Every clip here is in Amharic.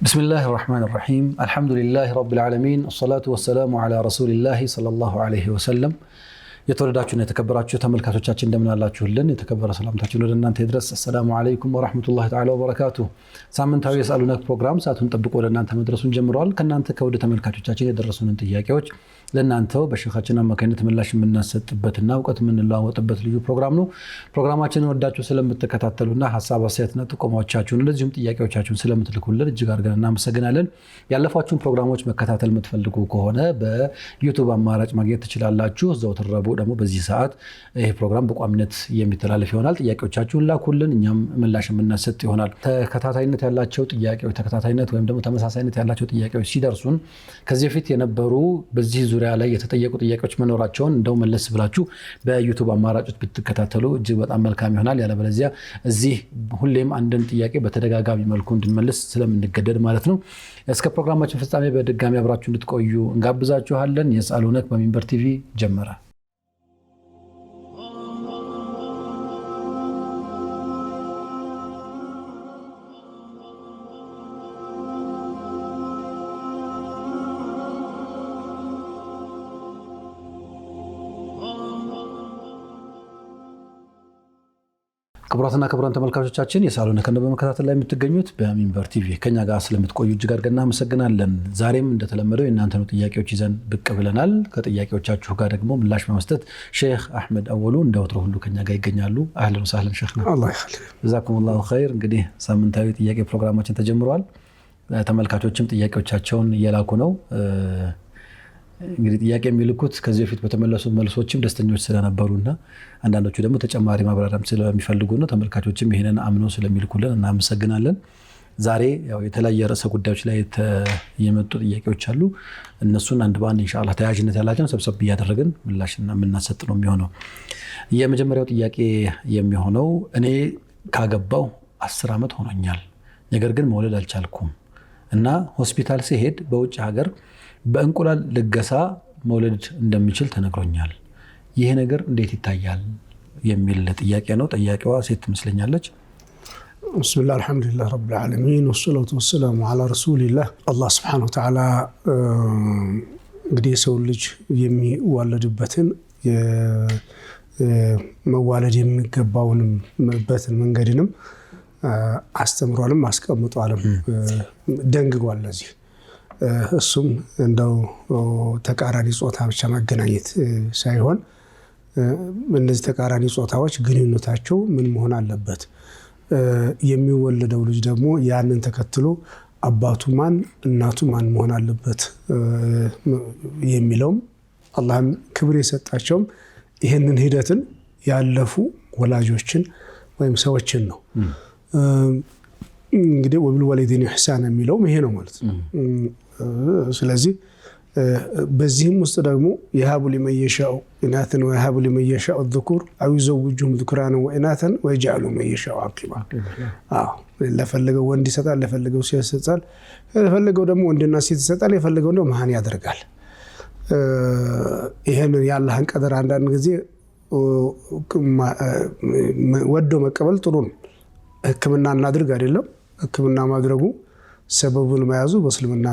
بسم الله الرحمن الرحيم الحمد لله رب العالمين الصلاة والسلام على رسول الله صلى الله عليه وسلم የተወደዳችሁና የተከበራችሁ ተመልካቾቻችን እንደምን አላችሁልን የተከበረ ሰላምታችን ወደ እናንተ ይድረስ السلام عليكم ورحمة الله تعالى وبركاته ሳምንታዊ የሳሉነክ ፕሮግራም ሰዓቱን ጠብቆ ወደ እናንተ መድረሱን ጀምሯል ከናንተ ከወደ ተመልካቾቻችን የደረሱንን ጥያቄዎች ለናንተው በሸኻችን አማካኝነት ምላሽ የምናሰጥበትና ዕውቀት የምንለዋወጥበት ልዩ ፕሮግራም ነው ፕሮግራማችንን ወዳችሁ ስለምትከታተሉና ሐሳብ አስተያየትና ጥቆማዎቻችሁን እንደዚሁም ጥያቄዎቻችሁን ስለምትልኩልን እጅግ አድርገን እናመሰግናለን ያለፏችሁን ፕሮግራሞች መከታተል የምትፈልጉ ከሆነ በዩቲዩብ አማራጭ ማግኘት ትችላላችሁ ዘወትር ረቡዕ ደግሞ በዚህ ሰዓት ይሄ ፕሮግራም በቋሚነት የሚተላለፍ ይሆናል ጥያቄዎቻችሁን ላኩልን እኛም ምላሽ የምናሰጥ ይሆናል ተከታታይነት ያላቸው ጥያቄዎች ተከታታይነት ወይም ደግሞ ተመሳሳይነት ያላቸው ጥያቄዎች ሲደርሱን ከዚህ በፊት የነበሩ በዚህ ዙሪያ ላይ የተጠየቁ ጥያቄዎች መኖራቸውን እንደው መለስ ብላችሁ በዩቲዩብ አማራጮች ብትከታተሉ እጅግ በጣም መልካም ይሆናል ያለበለዚያ እዚህ ሁሌም አንድን ጥያቄ በተደጋጋሚ መልኩ እንድንመልስ ስለምንገደድ ማለት ነው እስከ ፕሮግራማችን ፍጻሜ በድጋሚ አብራችሁ እንድትቆዩ እንጋብዛችኋለን የሳሉነክ በሚንበር ቲቪ ጀመረ ክቡራትና ክቡራን ተመልካቾቻችን የሳሉነክ በመከታተል ላይ የምትገኙት በሚንበር ቲቪ ከኛ ጋር ስለምትቆዩ እጅግ አድርገን እናመሰግናለን ዛሬም እንደተለመደው የእናንተን ጥያቄዎች ይዘን ብቅ ብለናል ከጥያቄዎቻችሁ ጋር ደግሞ ምላሽ በመስጠት ሼክ አህመድ አወሉ እንደወትሮ ሁሉ ከኛ ጋር ይገኛሉ አህለን ወሰህለን ሼክና አላህ ይخليك ጀዛኩሙላሁ ኸይር እንግዲህ ሳምንታዊ ጥያቄ ፕሮግራማችን ተጀምሯል ተመልካቾችም ጥያቄዎቻቸውን እየላኩ ነው እንግዲህ ጥያቄ የሚልኩት ከዚህ በፊት በተመለሱት መልሶችም ደስተኞች ስለነበሩና አንዳንዶቹ ደግሞ ተጨማሪ ማብራሪያም ስለሚፈልጉ ነው ተመልካቾችም ይሄንን አምነው ስለሚልኩልን እናመሰግናለን ዛሬ ያው የተለያየ ርዕሰ ጉዳዮች ላይ የመጡ ጥያቄዎች አሉ እነሱን አንድ ባንድ ኢንሻአላህ ተያያዥነት ያላቸውን ሰብሰብ እያደረግን ምላሽና የምናሰጥ ነው የሚሆነው የመጀመሪያው ጥያቄ የሚሆነው እኔ ካገባው 10 ዓመት ሆኖኛል ነገር ግን መውለድ አልቻልኩም እና ሆስፒታል ሲሄድ በውጭ ሀገር በእንቁላል ልገሳ መውለድ እንደሚችል ተነግሮኛል ይሄ ነገር እንዴት ይታያል የሚል ጥያቄ ነው ጥያቄዋ ሴት ትመስለኛለች بسم الله الحمد لله رب العالمين والصلاة والسلام على رسول الله الله سبحانه وتعالى እንግዲህ ሰው ልጅ የሚወለድበትን መዋለድ የሚገባውንም በትን መንገድንም አስተምሯልም አስቀምጧልም ደንግጓል ለዚህ እሱም እንደው ተቃራኒ ጾታ ብቻ ማገናኘት ሳይሆን እነዚህ ተቃራኒ ጾታዎች ግንኙነታቸው ምን መሆን አለበት የሚወለደው ልጅ ደግሞ ያንን ተከትሎ አባቱ ማን እናቱ ማን መሆን አለበት የሚለው አላህም ክብር የሰጣቸው ይሄንን ሂደትን ያለፉ ወላጆችን ወይም ሰዎችን ነው እንግዲህ ወልወሊዲን ኢህሳን የሚለው ይሄ ነው ማለት ነው ስለዚህ በዚህም ውስጥ ደግሞ يهاب لمن يشاء إناثا ويهاب لمن يشاء الذكور أو يزوجهم ذكرانا وإناثا ويجعل من يشاء عقيما ለፈለገው ወንድ ይሰጣል ለፈለገው ሴት ይሰጣል ለፈለገው ደግሞ ወንድና ሴት ይሰጣል ለፈለገው ደግሞ መሃን ያደርጋል ይሄንን ያላህን ቀደር አንዳንድ ጊዜ ወዶ መቀበል ጥሩ ነው ህክምና እናድርግ አይደለም ህክምና ማድረጉ ሰበቡን መያዙ በእስልምና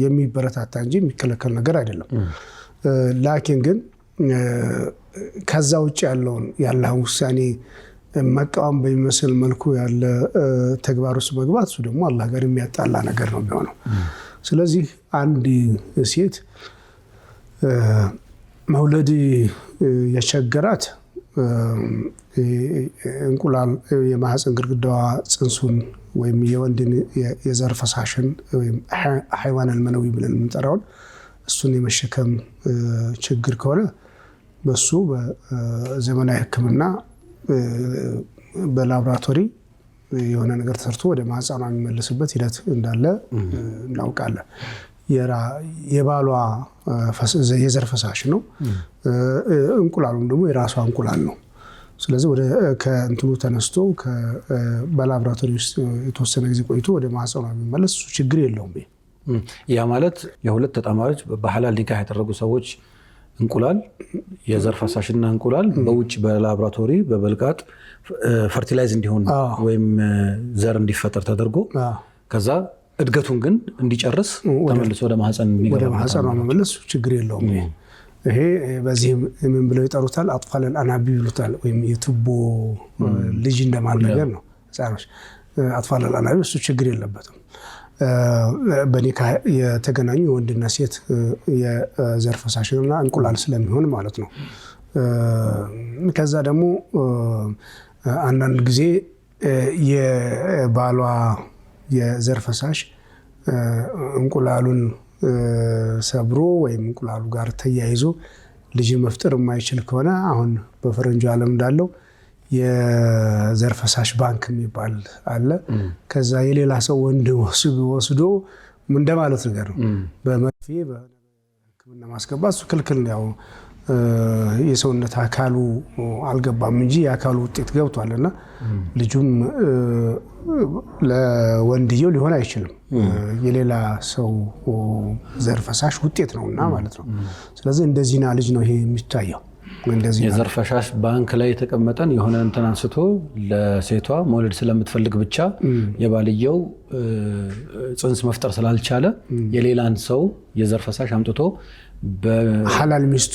የሚበረታታ እንጂ የሚከለከል ነገር አይደለም ላኪን ግን ከዛ ውጭ ያለውን ያላህ ውሳኔ መቃወም በሚመስል መልኩ ያለ ተግባር ውስጥ መግባት እሱ ደግሞ አላህ ጋር የሚያጣላ ነገር ነው የሚሆነው ስለዚህ አንድ ሴት መውለድ የቸገራት እንቁላል የማህፀን ግድግዳዋ ጽንሱን ወይም የወንድን የዘር ፈሳሽን ወይም حيوان المنوي ብለን የምንጠራው እሱን የመሸከም ችግር ከሆነ በሱ በዘመናዊ ህክምና በላብራቶሪ የሆነ ነገር ተሰርቶ ወደ ማህፀኗ የሚመለስበት ሂደት እንዳለ እናውቃለን የባሏ የዘር ፈሳሽ ነው እንቁላሉም ደግሞ የራሷ እንቁላል ነው ስለዚህ ወደ ከእንትኑ ተነስቶ በላብራቶሪ ውስጥ የተወሰነ ጊዜ ቆይቶ ወደ ማህፀኗ የሚመለስ ችግር የለውም ያ ማለት የሁለት ተጣማሪዎች በሐላል ኒካህ ያደረጉ ሰዎች እንቁላል የዘር ፈሳሽና እንቁላል በውጭ በላብራቶሪ በበልቃጥ ፈርቲላይዝ እንዲሆን ወይም ዘር እንዲፈጠር ተደርጎ ከዛ እድገቱን ግን እንዲጨርስ ተመልሶ ወደ ማህፀን የሚገባ ወደ ማህፀን መመለስ ችግር የለውም። ይሄ በዚህ ምን ብለው ይጠሩታል? አጥፋል አልአናቢ ይሉታል። ወይም የቱቦ ልጅ እንደማለት ነገር ነው። ህፃኖች አጥፋል አልአናቢ እሱ ችግር የለበትም። በኒካ የተገናኙ ወንድና ሴት የዘር ፈሳሽና እንቁላል ስለሚሆን ማለት ነው። ከዛ ደግሞ አንዳንድ ጊዜ የባሏ የዘር ፈሳሽ እንቁላሉን ሰብሮ ወይም እንቁላሉ ጋር ተያይዞ ልጅ መፍጠር የማይችል ከሆነ አሁን በፈረንጁ ዓለም እንዳለው የዘር ፈሳሽ ባንክ የሚባል አለ። ከዛ የሌላ ሰው ወንድ ወስዶ እንደማለት ነገር ነው። በመርፌ በሕክምና ማስገባት እሱ ክልክል ነው። ያው የሰውነት አካሉ አልገባም እንጂ የአካሉ ውጤት ገብቷልና ልጁም ለወንድየው ሊሆን አይችልም። የሌላ ሰው ዘር ፈሳሽ ውጤት ነውና ማለት ነው። ስለዚህ እንደዚህና ልጅ ነው ይሄ የሚታየው። የዘር ፈሳሽ ባንክ ላይ የተቀመጠን የሆነ እንትን አንስቶ ለሴቷ መውለድ ስለምትፈልግ ብቻ የባልየው ጽንስ መፍጠር ስላልቻለ የሌላን ሰው የዘር ፈሳሽ አምጥቶ በሐላል ሚስቱ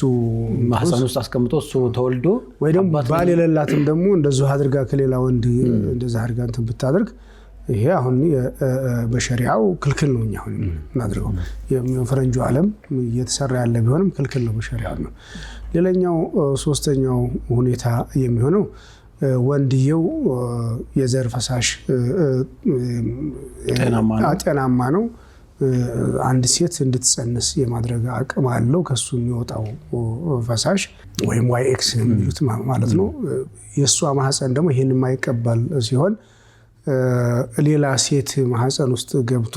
ማህፀን ውስጥ አስቀምጦ እሱ ተወልዶ ወይ ደግሞ ባል የሌላትም ደግሞ እንደዚሁ አድርጋ ከሌላ ወንድ እንደዛ አድርጋ እንትን ብታደርግ ይሄ አሁን በሸሪዓው ክልክል ነው። እኛ አሁን እናድርገው የፈረንጁ ዓለም እየተሰራ ያለ ቢሆንም ክልክል ነው በሸሪዓው ነው። ሌላኛው ሶስተኛው ሁኔታ የሚሆነው ወንድየው የዘር ፈሳሽ ጤናማ ነው። አንድ ሴት እንድትጸንስ የማድረግ አቅም አለው። ከሱ የሚወጣው ፈሳሽ ወይም YX የሚሉት ማለት ነው። የእሷ ማህፀን ደግሞ ይሄን የማይቀበል ሲሆን ሌላ ሴት ማህፀን ውስጥ ገብቶ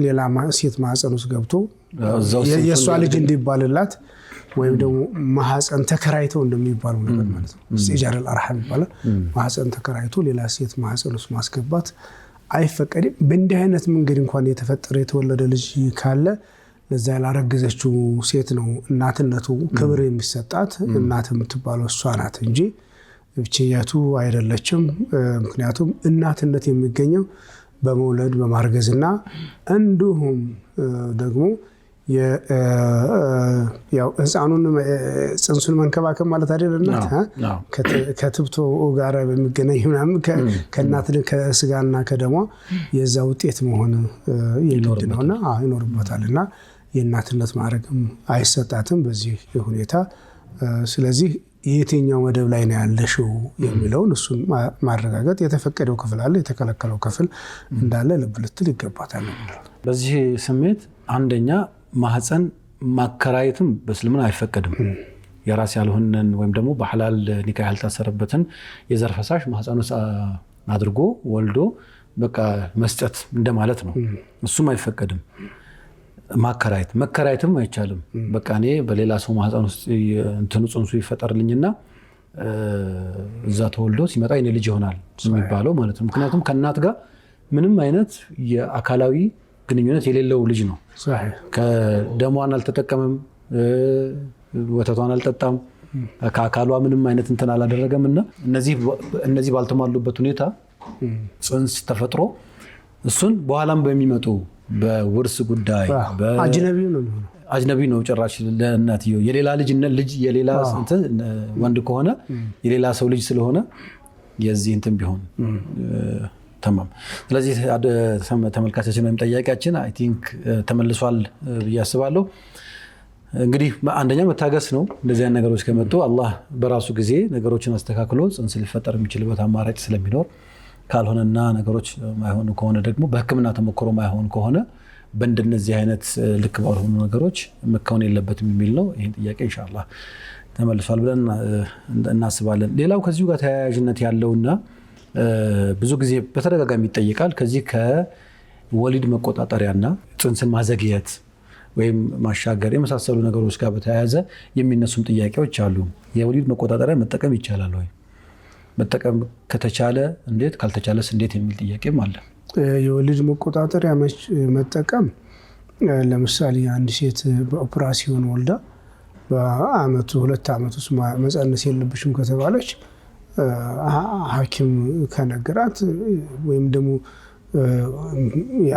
ሌላ ሴት ማህፀን ውስጥ ገብቶ የእሷ ልጅ እንዲባልላት ወይም ደግሞ ማህፀን ተከራይተው እንደሚባለው ነገር ማለት ነው። ኢጃረል አርሐም ይባላል። ማህፀን ተከራይቶ ሌላ ሴት ማህፀን ውስጥ ማስገባት አይፈቀድም። በእንዲህ አይነት መንገድ እንኳን የተፈጠረ የተወለደ ልጅ ካለ ለዛ ያላረገዘችው ሴት ነው እናትነቱ ክብር የሚሰጣት። እናት የምትባለው እሷ ናት እንጂ ብቻየቱ አይደለችም። ምክንያቱም እናትነት የሚገኘው በመውለድ በማርገዝና እንዲሁም ደግሞ ያው ህፃኑን ጽንሱን መንከባከብ ማለት አይደለም። ከትብቶ ጋር በሚገናኝ ምናምን ከእናት ከስጋና ከደሟ የዛ ውጤት መሆን የግድ ነውና ይኖርበታልና የእናትነት ማዕረግም አይሰጣትም በዚህ ሁኔታ። ስለዚህ የትኛው መደብ ላይ ነው ያለሽው የሚለውን እሱን ማረጋገጥ የተፈቀደው ክፍል አለ፣ የተከለከለው ክፍል እንዳለ ልብ ልትል ይገባታል። በዚህ ስሜት አንደኛ ማህፀን ማከራየትም በእስልምና አይፈቀድም። የራስ ያልሆነን ወይም ደግሞ በሐላል ኒካ ያልታሰረበትን የዘር ፈሳሽ ማህፀን ውስጥ አድርጎ ወልዶ በቃ መስጠት እንደማለት ነው። እሱም አይፈቀድም። መከራየትም አይቻልም። በቃ እኔ በሌላ ሰው ማህፀን ውስጥ እንትኑ ጽንሱ ይፈጠርልኝና እዛ ተወልዶ ሲመጣ የኔ ልጅ ይሆናል የሚባለው ማለት ነው። ምክንያቱም ከእናት ጋር ምንም አይነት የአካላዊ ግንኙነት የሌለው ልጅ ነው። ከደሟን አልተጠቀመም፣ ወተቷን አልጠጣም፣ ከአካሏ ምንም አይነት እንትን አላደረገም እና እነዚህ ባልተሟሉበት ሁኔታ ጽንስ ተፈጥሮ እሱን በኋላም በሚመጡ በውርስ ጉዳይ አጅነቢ ነው ጭራሽ ለእናትየው የሌላ ልጅ የሌላ ወንድ ከሆነ የሌላ ሰው ልጅ ስለሆነ የዚህ እንትን ቢሆን ተማም። ስለዚህ ተመልካቾችን ወይም ጠያቂያችን አይ ቲንክ ተመልሷል ብዬ አስባለሁ። እንግዲህ አንደኛ መታገስ ነው። እንደዚህ አይነት ነገሮች ከመጡ አላህ በራሱ ጊዜ ነገሮችን አስተካክሎ ጽንስ ሊፈጠር የሚችልበት አማራጭ ስለሚኖር ካልሆነና ነገሮች ማይሆኑ ከሆነ ደግሞ በሕክምና ተሞክሮ ማይሆን ከሆነ በእንደነዚህ አይነት ልክ ባልሆኑ ነገሮች መከወን የለበትም የሚል ነው። ይሄን ጥያቄ ኢንሻአላህ ተመልሷል ብለን እናስባለን። ሌላው ከዚሁ ጋር ተያያዥነት ያለውና ብዙ ጊዜ በተደጋጋሚ ይጠይቃል ከዚህ ከወሊድ መቆጣጠሪያና ጽንስን ማዘግየት ወይም ማሻገር የመሳሰሉ ነገሮች ጋር በተያያዘ የሚነሱም ጥያቄዎች አሉ። የወሊድ መቆጣጠሪያ መጠቀም ይቻላል ወይ? መጠቀም ከተቻለ እንዴት፣ ካልተቻለስ እንዴት የሚል ጥያቄም አለ። የወሊድ መቆጣጠሪያ መጠቀም ለምሳሌ አንድ ሴት በኦፕራሲዮን ወልዳ በአመቱ 2 አመት ውስጥ መጸነስ የለብሽም ከተባለች ሐኪም ከነገራት ወይም ደግሞ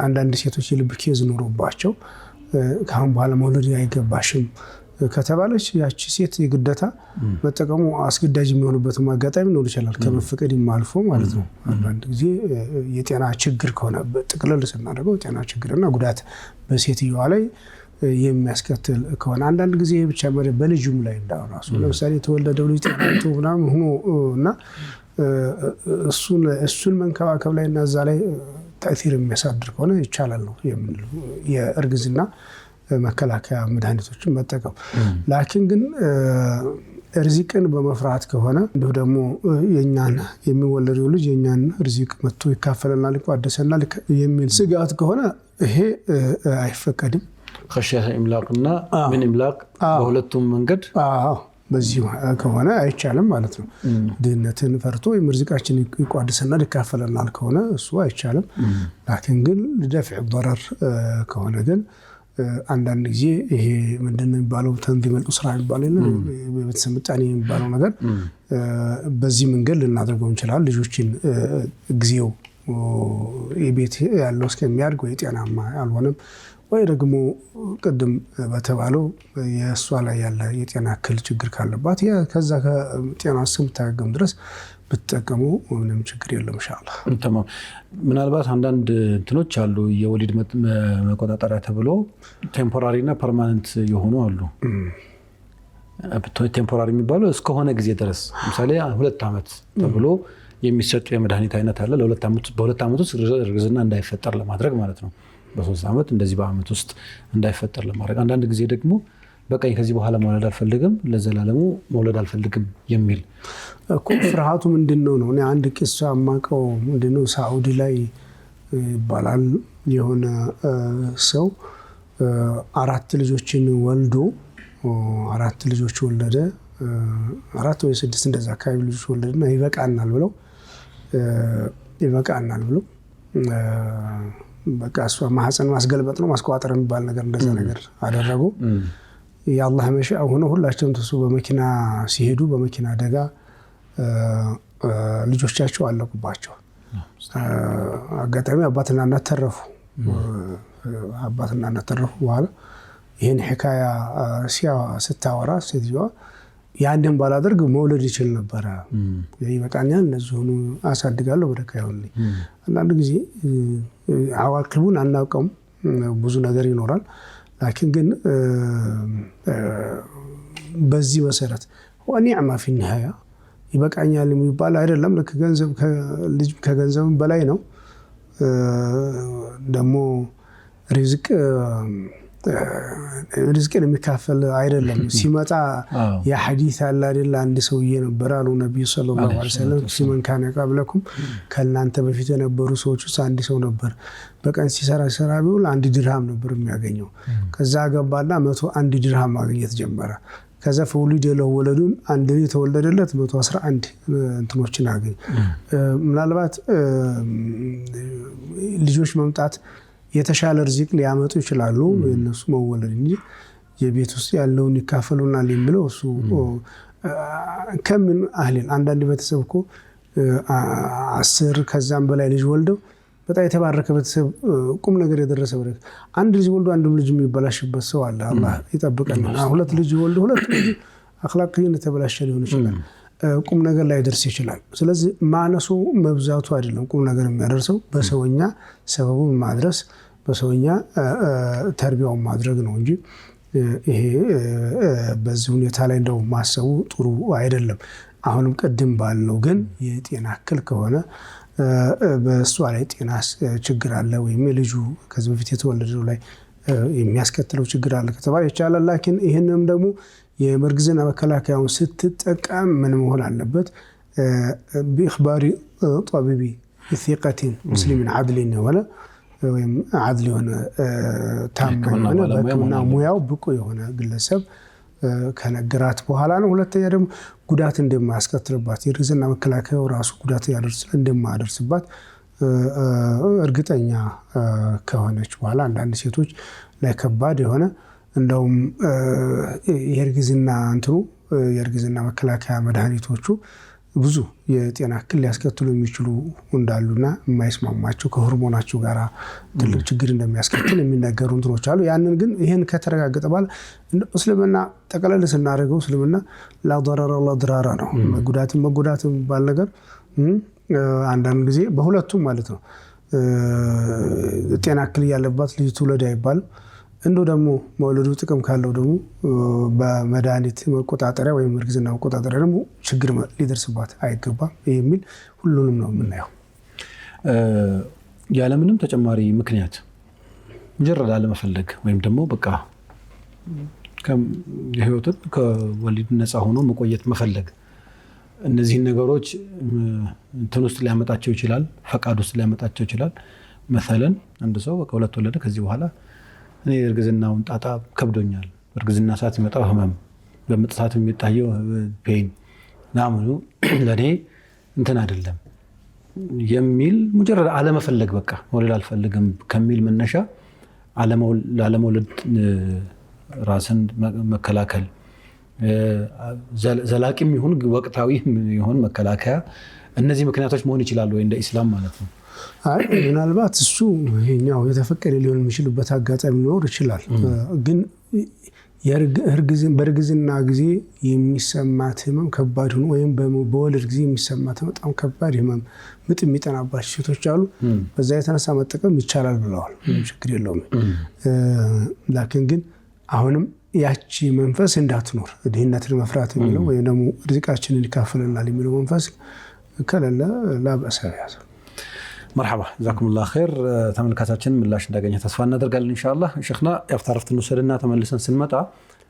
አንዳንድ ሴቶች የልብ ኬዝ ኖሮባቸው ካሁን በኋላ መውለድ አይገባሽም ከተባለች ያቺ ሴት የግዴታ መጠቀሙ አስገዳጅ የሚሆንበት አጋጣሚ ነው ይችላል ከመፈቀድ ማልፎ ማለት ነው። አንዳንድ ጊዜ የጤና ችግር ከሆነ ጥቅልል ስናደርገው የጤና ችግርና ጉዳት በሴትየዋ ላይ የሚያስከትል ከሆነ አንዳንድ ጊዜ ብቻ በልጁም ላይ እንዳው ራሱ ለምሳሌ ተወለደው ልጅ ጤናቱ ምናምን ሆኖ እና እሱን መንከባከብ ላይ እና እዛ ላይ ተአثير የሚያሳድር ከሆነ ይቻላል ነው የምንለው የእርግዝና መከላከያ መድኃኒቶችን መጠቀም። ላኪን ግን ርዚቅን በመፍራት ከሆነ እንደው ደግሞ የኛን የሚወለደው ልጅ የኛን ርዚቅ መጥቶ ይካፈለናል ይቋደሰናል የሚል ስጋት ከሆነ ይሄ አይፈቀድም። خشية إملاقنا من إملاق በሁለቱም መንገድ በዚህ ከሆነ አይቻልም ማለት ነው። ድህነትን ፈርቶ የምርዝቃችን ይቋደሰናል ይካፈለናል ከሆነ እሱ አይቻልም። ላኪን ግን ለደፍዕ ضرر ከሆነ ግን አንዳንድ ጊዜ ይሄ ምንድነው የሚባለው ተንዚም الأسرة የሚባለው በቤተሰብ ምጣኔ የሚባለው ነገር በዚህ መንገድ ልናደርገው እንችላለን። ልጆችን ጊዜው የቤት ያለው እስከሚያድግ ወይ ጤናማ ያልሆነም ወይ ደግሞ ቀደም በተባለው የሷ ላይ ያለ የጤና እክል ችግር ካለባት ከዛ ከጤና ስምታገም ድረስ ብትጠቀሙ ምንም ችግር የለም ኢንሻአላህ። ተማም ምናልባት አንዳንድ እንትኖች አሉ የወሊድ መቆጣጠሪያ ተብሎ ቴምፖራሪ እና ፐርማነንት የሆኑ አሉ። ቴምፖራሪ የሚባለው እስከሆነ ጊዜ ድረስ ለምሳሌ 2 አመት ተብሎ የሚሰጡ የመድኃኒት አይነት አለ። በሁለት አመት ውስጥ እርግዝና እንዳይፈጠር ለማድረግ ማለት ነው። በ3 አመት እንደዚህ በአመት ውስጥ እንዳይፈጠር ለማድረግ አንዳንድ ጊዜ ደግሞ በቃኝ ከዚህ በኋላ መውለድ አልፈልግም ለዘላለሙ መውለድ አልፈልግም የሚል እኮ ፍርሃቱ ምንድነው ነው? እኔ አንድ ቂሳ ማቀው ምንድነው ሳዑዲ ላይ ይባላል የሆነ ሰው 4 ልጆችን ወልዶ 4 ልጆች ወለደ 4 ወይ 6 እንደዛ አካባቢ ልጆች ወለደና ይበቃናል ብሎ በቃ እሷ ማህፀን ማስገልበጥ ነው ማስቋጠር የሚባል ነገር እንደዛ ነገር አደረጉ። የአላህ መሻእ ሆኖ ሁላቸውም ተሱ በመኪና ሲሄዱ በመኪና አደጋ ልጆቻቸው አለቁባቸው። አጋጣሚ አባትና እናት ተረፉ። በኋላ ይሄን ሒካያ ስታወራ ሴትዮዋ ያንደም ባላደርግ መውለድ ይችል ነበር ይበቃኛል እነዚሁን አሳድጋለሁ ወደካ ይሆንልኝ። አንዳንድ ጊዜ አዋክቡን አናውቀውም ብዙ ነገር ይኖራል። ላኪን ግን በዚህ መሰረት ወኒዕማ في النهايه ይበቃኛል የሚባል አይደለም። ለከገንዘብ ከልጅ ከገንዘብ በላይ ነው። ደግሞ ሪዝቅን የሚካፈል አይደለም። ሲመጣ ያ ሐዲስ አለ አይደል አንድ ሰውዬ ነበር አሉ ነብዩ ሰለላሁ ዐለይሂ ወሰለም ሲመን ካነ ቀብለኩም ከናንተ በፊት የነበሩ ሰዎች ውስጥ አንድ ሰው ነበር በቀን ሲሰራ ቢውል 1 ድርሃም ነበር የሚያገኘው። ከዛ ገባና 101 ድርሃም ማግኘት ጀመረ። ከዛ ፈውሊድ ለወለዱን አንድ ልጅ ተወለደለት 111 እንትኖችን አገኘ። ምናልባት ልጆች መምጣት የተሻለ ርዝቅ ሊያመጡ ይችላሉ እነሱ መወለድ እንጂ የቤት ውስጥ ያለውን ይካፈሉናል የሚለው እሱ ከምን አህልን አንዳንድ ቤተሰብ እኮ 10 ከዛም በላይ ልጅ ወልደው በጣም የተባረከ ቤተሰብ ቁም ነገር የደረሰ ወደ አንድ ልጅ ወልዶ አንድ ልጅ የሚበላሽበት ሰው አለ። አላህ ይጠብቀን። 2 ልጅ ወልዶ 2 ልጅ አኽላቅን ተበላሸ ሊሆን ይችላል ቁም ነገር ላይ ደርስ ይችላል። ስለዚህ ማነሱ መብዛቱ አይደለም ቁም ነገር የሚያደርሰው በሰውኛ ሰበቡን ማድረስ በሰውኛ ተርቢያውን ማድረግ ነው እንጂ ይሄ በዚህ ሁኔታ ላይ እንደው ማሰቡ ጥሩ አይደለም። አሁንም ቀድም ባለው ግን የጤና እክል ከሆነ በእሷ ላይ ጤና ችግር አለ ወይም ልጁ ከዚህ በፊት የተወለደው ላይ የሚያስከትለው ችግር አለ ከተባለ ይቻላል። ላኪን ይሄንም ደግሞ የመርግዝና መከላከያውን ስትጠቀም ምን መሆን አለበት? بإخبار طبيب ثقة مسلم عادل ولا ወይም عادل የሆነ ታማኝ ሆነ በሕክምና ሙያው ብቁ የሆነ ግለሰብ ከነገራት በኋላ ነው። ሁለተኛ ደግሞ ጉዳት እንደማያስከትልባት የርግዝና መከላከያው ራሱ ጉዳት እንደማያደርስባት እርግጠኛ ከሆነች በኋላ አንዳንድ ሴቶች ላይ ከባድ የሆነ እንደውም የርግዝና መከላከያ መድኃኒቶቹ ብዙ የጤና እክል ሊያስከትሉ የሚችሉ እንዳሉና የማይስማማቸው ከሆርሞናቸው ጋር ትልቅ ችግር እንደሚያስከትል የሚነገሩ እንትኖች አሉ። ያንን ግን ይሄን ከተረጋገጠ በኋላ እስልምና ጠቅለል ስናደርገው እስልምና ላ ضرر ولا ضرار ነው። መጎዳትም ባል ነገር አንዳንድ ጊዜ በሁለቱም ማለት ነው ጤና እክል ያለባት ልጅ ትውለድ አይባልም። እንደው ደግሞ መውለዱ ጥቅም ካለው ደግሞ በመድኃኒት መቆጣጠሪያ ወይም እርግዝና መቆጣጠሪያ ደግሞ ችግር ሊደርስባት አይገባም የሚል ሁሉንም ነው የምናየው። ያለምንም ተጨማሪ ምክንያት ሙጀረድ አለመፈለግ ወይም ደግሞ በቃ ከህይወት ከወሊድ ነፃ ሆኖ መቆየት መፈለግ እነዚህን ነገሮች እንትን ውስጥ ሊያመጣቸው ይችላል፣ ፈቃድ ውስጥ ሊያመጣቸው ይችላል። مثلا አንድ ሰው በቃ ሁለት ወለደ ከዚህ በኋላ እኔ እርግዝናውን ጣጣ ከብዶኛል፣ እርግዝና ሰዓት የሚመጣው ህመም በምጥ ሰዓት የሚታየው ፔን ናምኑ ለኔ እንትን አይደለም የሚል ሙጀረድ አለመፈለግ በቃ መውለድ አልፈልግም ከሚል መነሻ አለመውለድ ራስን መከላከል ዘላቂም ይሁን ወቅታዊ ይሁን መከላከያ እነዚህ ምክንያቶች መሆን ይችላሉ ወይ እንደ ኢስላም ማለት ነው? አይ ምናልባት እሱ ይሄኛው የተፈቀደ ሊሆን የሚችልበት አጋጣሚ ሊኖር ይችላል። ግን በእርግዝና ጊዜ የሚሰማት ህመም ከባድ ሆኖ ወይም በወለድ ጊዜ የሚሰማት በጣም ከባድ ህመም ምጥ የሚጠናባቸው ሴቶች አሉ። በዛ የተነሳ መጠቀም ይቻላል ብለዋል። ችግር የለውም። ላኪን ግን አሁንም ያቺ መንፈስ እንዳትኖር ድህነትን መፍራት የሚለው ወይም ደግሞ ርዝቃችንን ይካፈለናል የሚለው መንፈስ ከሌለ ላበሰ ያዘ። مرحبا جزاكم الله خير ተመልካቾችን ምላሽ እንዳገኘ ተስፋ እናደርጋለን ኢንሻአላህ። ሸኽና ያፍታረፍት እንወሰድና ተመልሰን ስንመጣ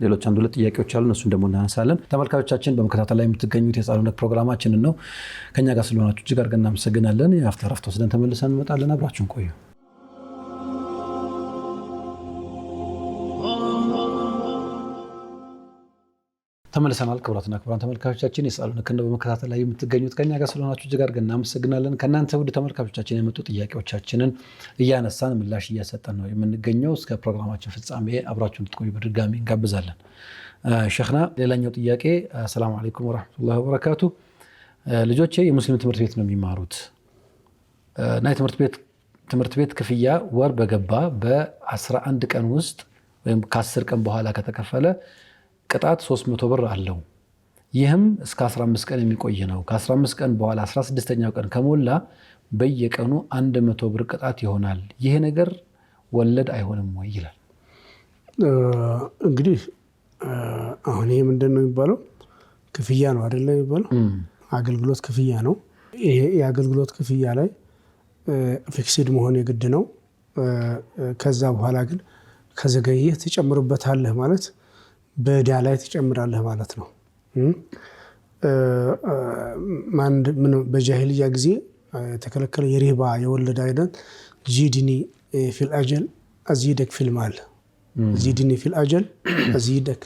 ሌሎች አንድ ሁለት ጥያቄዎች አሉ እነሱን ደግሞ እናነሳለን። ተመልካቾቻችን በመከታተል ላይ የምትገኙት የጻሉነት ፕሮግራማችንን ነው። ከኛ ጋር ስለሆናችሁ እጅግ አድርገን እናመሰግናለን። ያፍታረፍት ወስደን ተመልሰን እንመጣለን። አብራችሁን ቆዩ። ተመልሰናል። ክቡራትና ክቡራን ተመልካቾቻችን የጻሉነት ከነ በመከታተል ላይ የምትገኙት ከኛ ጋር ስለሆናችሁ እጅግ አድርገን እናመሰግናለን። ከናንተ ውድ ተመልካቾቻችን የመጡ ጥያቄዎቻችንን እያነሳን ምላሽ እያሰጠን ነው የምንገኘው። እስከ ፕሮግራማችን ፍጻሜ አብራችሁን እንድትቆዩ በድጋሚ እንጋብዛለን። ሸኽና ሌላኛው ጥያቄ ሰላም አለይኩም ወራህመቱላሂ ወበረካቱ። ልጆቼ የሙስሊም ትምህርት ቤት ነው የሚማሩት እና ትምህርት ቤት ክፍያ ወር በገባ በ11 ቀን ውስጥ ወይም ከ10 ቀን በኋላ ከተከፈለ ቅጣት 300 ብር አለው። ይህም እስከ 15 ቀን የሚቆይ ነው። ከ15 ቀን በኋላ 16ኛው ቀን ከሞላ በየቀኑ 100 ብር ቅጣት ይሆናል። ይህ ነገር ወለድ አይሆንም ወይ ይላል። እንግዲህ አሁን ይሄ ምንድነው የሚባለው? ክፍያ ነው አይደለ የሚባለው? አገልግሎት ክፍያ ነው። ይሄ የአገልግሎት ክፍያ ላይ ፊክስድ መሆን የግድ ነው። ከዛ በኋላ ግን ከዘገየ ትጨምርበታለህ ማለት በዕዳ ላይ ትጨምራለህ ማለት ነው። በጃሂልያ ጊዜ የተከለከለ የሪባ የወለድ አይነት ዚድኒ ፊል አጀል አዚደክ ፊል ማል ዚድኒ ፊል አጀል አዚደክ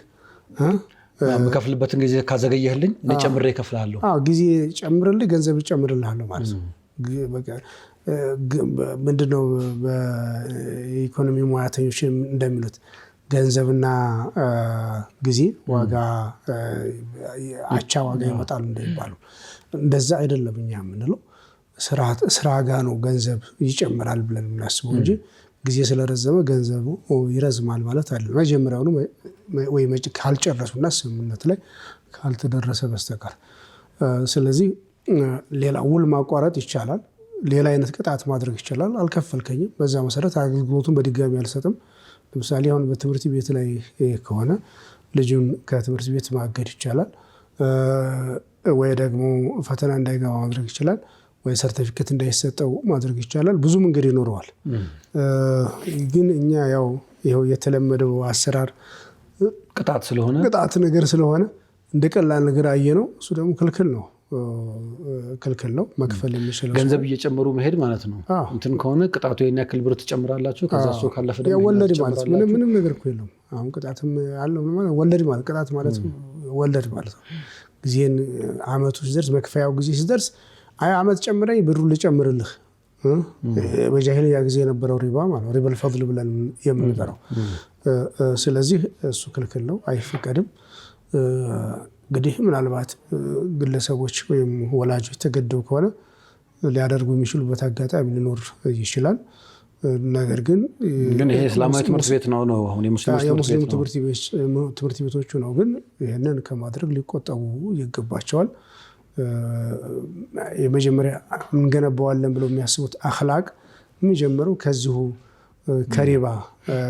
መከፍልበትን ጊዜ ካዘገየህልኝ እኔ ጨምሬ እከፍልሃለሁ። ጊዜ ጨምርልኝ ገንዘብ ጨምርልሃለሁ ማለት ነው። ምንድነው በኢኮኖሚ ሙያተኞች እንደሚሉት ገንዘብና ጊዜ ዋጋ አቻ ዋጋ ይመጣሉ እንደሚባሉ እንደዛ አይደለም። እኛ የምንለው ስራ ጋር ነው ገንዘብ ይጨምራል ብለን የምናስበው እንጂ ጊዜ ስለረዘመ ገንዘቡ ይረዝማል ማለት አይደለም። መጀመሪያውኑ ወይ ካልጨረሱና ስምምነት ላይ ካልተደረሰ በስተቀር ስለዚህ ሌላ ውል ማቋረጥ ይቻላል። ሌላ አይነት ቅጣት ማድረግ ይቻላል። አልከፈልከኝም፣ በዛ መሰረት አገልግሎቱን በድጋሚ አልሰጥም። ለምሳሌ አሁን በትምህርት ቤት ላይ ከሆነ ልጁን ከትምህርት ቤት ማገድ ይቻላል፣ ወይ ደግሞ ፈተና እንዳይገባ ማድረግ ይችላል፣ ወይ ሰርቲፊኬት እንዳይሰጠው ማድረግ ይቻላል። ብዙ መንገድ ይኖረዋል። ግን እኛ ያው ይሄው የተለመደው አሰራር ቅጣት ነገር ስለሆነ እንደ ቀላል ነገር አየነው። እሱ ደግሞ ክልክል ነው። መክፈል የሚችለው ገንዘብ እየጨመሩ መሄድ ማለት ነው። እንትን ከሆነ ቅጣቱ የኛ ያክል ብር ትጨምራላችሁ፣ ከዛ እሱ ካለፈ ደግሞ ወለድ ማለት ምንም ነገር እኮ የለም። አሁን ቅጣትም አለው ማለት ወለድ ማለት ቅጣት ማለት ወለድ ማለት ነው። ጊዜን አመቱ ሲደርስ መክፈያው ጊዜ ሲደርስ አመት ጨምረኝ ብሩ ልጨምርልህ። በጃሂልያ ጊዜ የነበረው ሪባ ማለት ሪበል ፈድል ብለን የምንጠራው። ስለዚህ እሱ ክልክል ነው፣ አይፈቀድም። እንግዲህ ምናልባት ግለሰቦች ወይም ወላጆች ተገደው ከሆነ ሊያደርጉ የሚችሉበት አጋጣሚ ሊኖር ይችላል። ነገር ግን ይሄ እስላማዊ ትምህርት ቤት ነው አሁን የሙስሊም ትምህርት ቤቶቹ ነው። ግን ይህንን ከማድረግ ሊቆጠቡ ይገባቸዋል። የመጀመሪያ እንገነባዋለን ብለው የሚያስቡት አኽላቅ የሚጀምረው ከዚሁ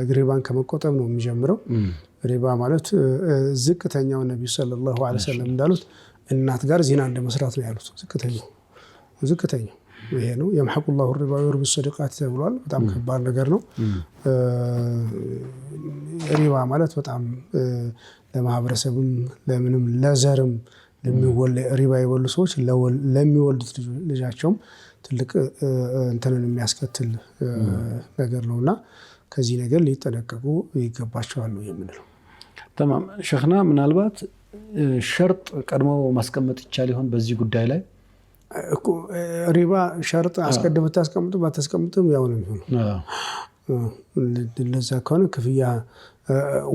ከሪባን ከመቆጠብ ነው የሚጀምረው። ሪባ ማለት ዝቅተኛው ነቢዩ ሰለላሁ ዐለይሂ ወሰለም እንዳሉት እናት ጋር ዚና እንደመስራት ነው ያሉት። ዝቅተኛው ይሄ ነው። የምሐቁ ላሁ ሪባ ወዩርቢ ሰደቃት ተብሏል። በጣም ከባድ ነገር ነው። ሪባ ማለት በጣም ለማህበረሰብም ለምንም ለዘርም ሪባ የበሉ ሰዎች ለሚወልዱት ልጃቸውም ትልቅ እንትንን የሚያስከትል ነገር ነውና ከዚህ ነገር ሊጠነቀቁ ይገባቸዋል ነው የምንለው። ተማም ሸኽና፣ ምናልባት ሸርጥ ቀድሞ ማስቀመጥ ይቻል ይሆን በዚህ ጉዳይ ላይ? ሪባ ሸርጥ አስቀድመህ ታስቀምጡ ባታስቀምጥም ያው ነው የሚሆነው። ለዛ ከሆነ ክፍያ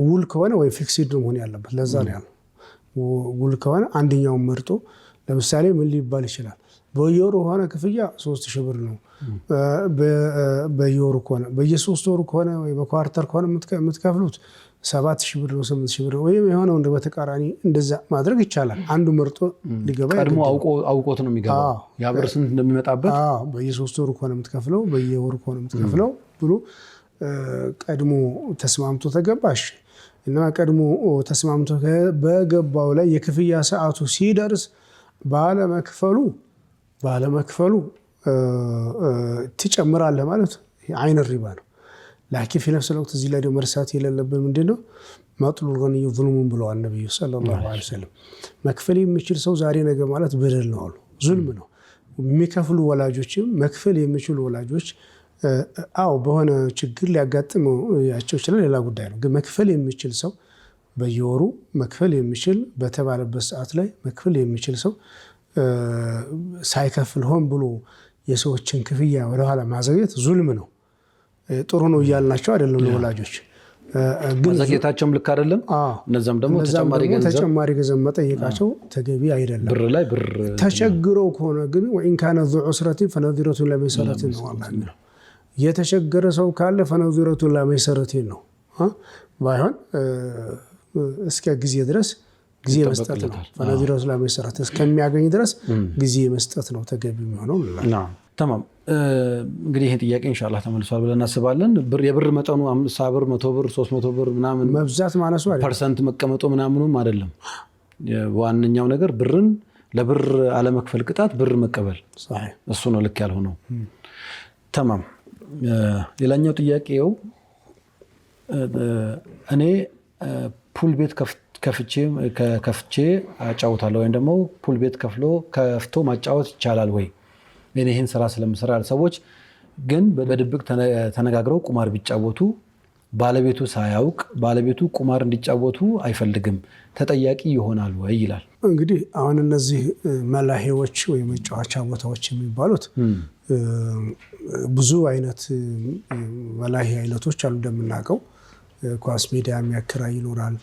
ውል ከሆነ ወይ ፊክስድ መሆን ያለበት ለዛ ነው ያለው። ውል ከሆነ አንደኛውን መርጦ ለምሳሌ ምን ሊባል ይችላል? በየወሩ ሆነ ክፍያ 3000 ብር ነው። በየወሩ ከሆነ በየ3 ወሩ ከሆነ ወይ በኳርተር ከሆነ የምትከፍሉት 7000 ብር ነው 8000 ብር ወይም የሆነው እንደ በተቃራኒ እንደዛ ማድረግ ይቻላል። አንዱ መርጦ ሊገባ ቀድሞ አውቆት ነው የሚገባው ያ ብር ስንት እንደሚመጣበት። በየ3 ወሩ ከሆነ የምትከፍለው በየወሩ ከሆነ የምትከፍለው ብሎ ቀድሞ ተስማምቶ ተገባሽ እና ቀድሞ ተስማምቶ በገባው ላይ የክፍያ ሰዓቱ ሲደርስ ባለመክፈሉ ትጨምራለህ ማለት አይን ሪባ ነው። ላኪን في نفس الوقت እዚህ ላይ ደግሞ መርሳት የሌለብን ምንድነው መጥሉል ገንዩ ዙልሙን ብለዋል ነብዩ ሰለላሁ ዐለይሂ ወሰለም። መክፈል የሚችል ሰው ዛሬ ነገ ማለት በደል ነው አሉ፣ ዙልም ነው። የሚከፍሉ ወላጆችም መክፈል የሚችሉ ወላጆች በሆነ ችግር ሊያጋጥመው ያቸው ይችላል፣ ሌላ ጉዳይ ነው። ግን መክፈል የሚችል ሰው በየወሩ መክፈል የሚችል በተባለበት ሰዓት ላይ መክፈል የሚችል ሰው ሳይከፍል ሆን ብሎ የሰዎችን ክፍያ ወደኋላ ማዘግየት ዙልም ነው። ጥሩ ነው እያልናቸው አይደለም ለወላጆች፣ ግን ዘግየታቸውም ልክ አይደለም። እነዛም ደግሞ ተጨማሪ ገንዘብ መጠየቃቸው ተገቢ አይደለም። ብር ላይ ብር ተቸግረው ከሆነ ግን ወኢን ካነ ذو عسرة فنظرة إلى ميسرة ነው አላህ። የተቸገረ ሰው ካለ فنظرة إلى ميسرة ነው። ባይሆን እስከ ጊዜ ድረስ ጊዜ መስጠት ነው። فنظرة إلى ميسرة እስከሚያገኝ ድረስ ጊዜ መስጠት ነው ተገቢ የሚሆነው። ተማም እንግዲህ ይሄን ጥያቄ ኢንሻአላህ ተመልሷል ብለን እናስባለን። የብር መጠኑ 50 ብር 100 ብር 300 ብር ምናምን መብዛት ማነሱ አይደለም፣ ፐርሰንት መቀመጡ ምናምኑም አይደለም። ዋነኛው ነገር ብርን ለብር አለመክፈል ቅጣት ብር መቀበል እሱ ነው ልክ ያልሆነው። ተማም ሌላኛው ጥያቄው እኔ ፑል ቤት ከፍቼ አጫውታለሁ ወይም ደግሞ ፑል ቤት ከፍቶ ማጫወት ይቻላል ወይ? እኔ ይሄን ስራ ስለምሰራ ሰዎች ግን በድብቅ ተነጋግረው ቁማር ቢጫወቱ ባለቤቱ ሳያውቅ ባለቤቱ ቁማር እንዲጫወቱ አይፈልግም፣ ተጠያቂ ይሆናል ወይ ይላል። እንግዲህ አሁን እነዚህ መላሄዎች ወይ መጫወቻ ቦታዎች የሚባሉት ብዙ አይነት መላሄ አይነቶች አሉ እንደምናውቀው። ኳስ ሜዳ የሚያከራይ ይኖራል፣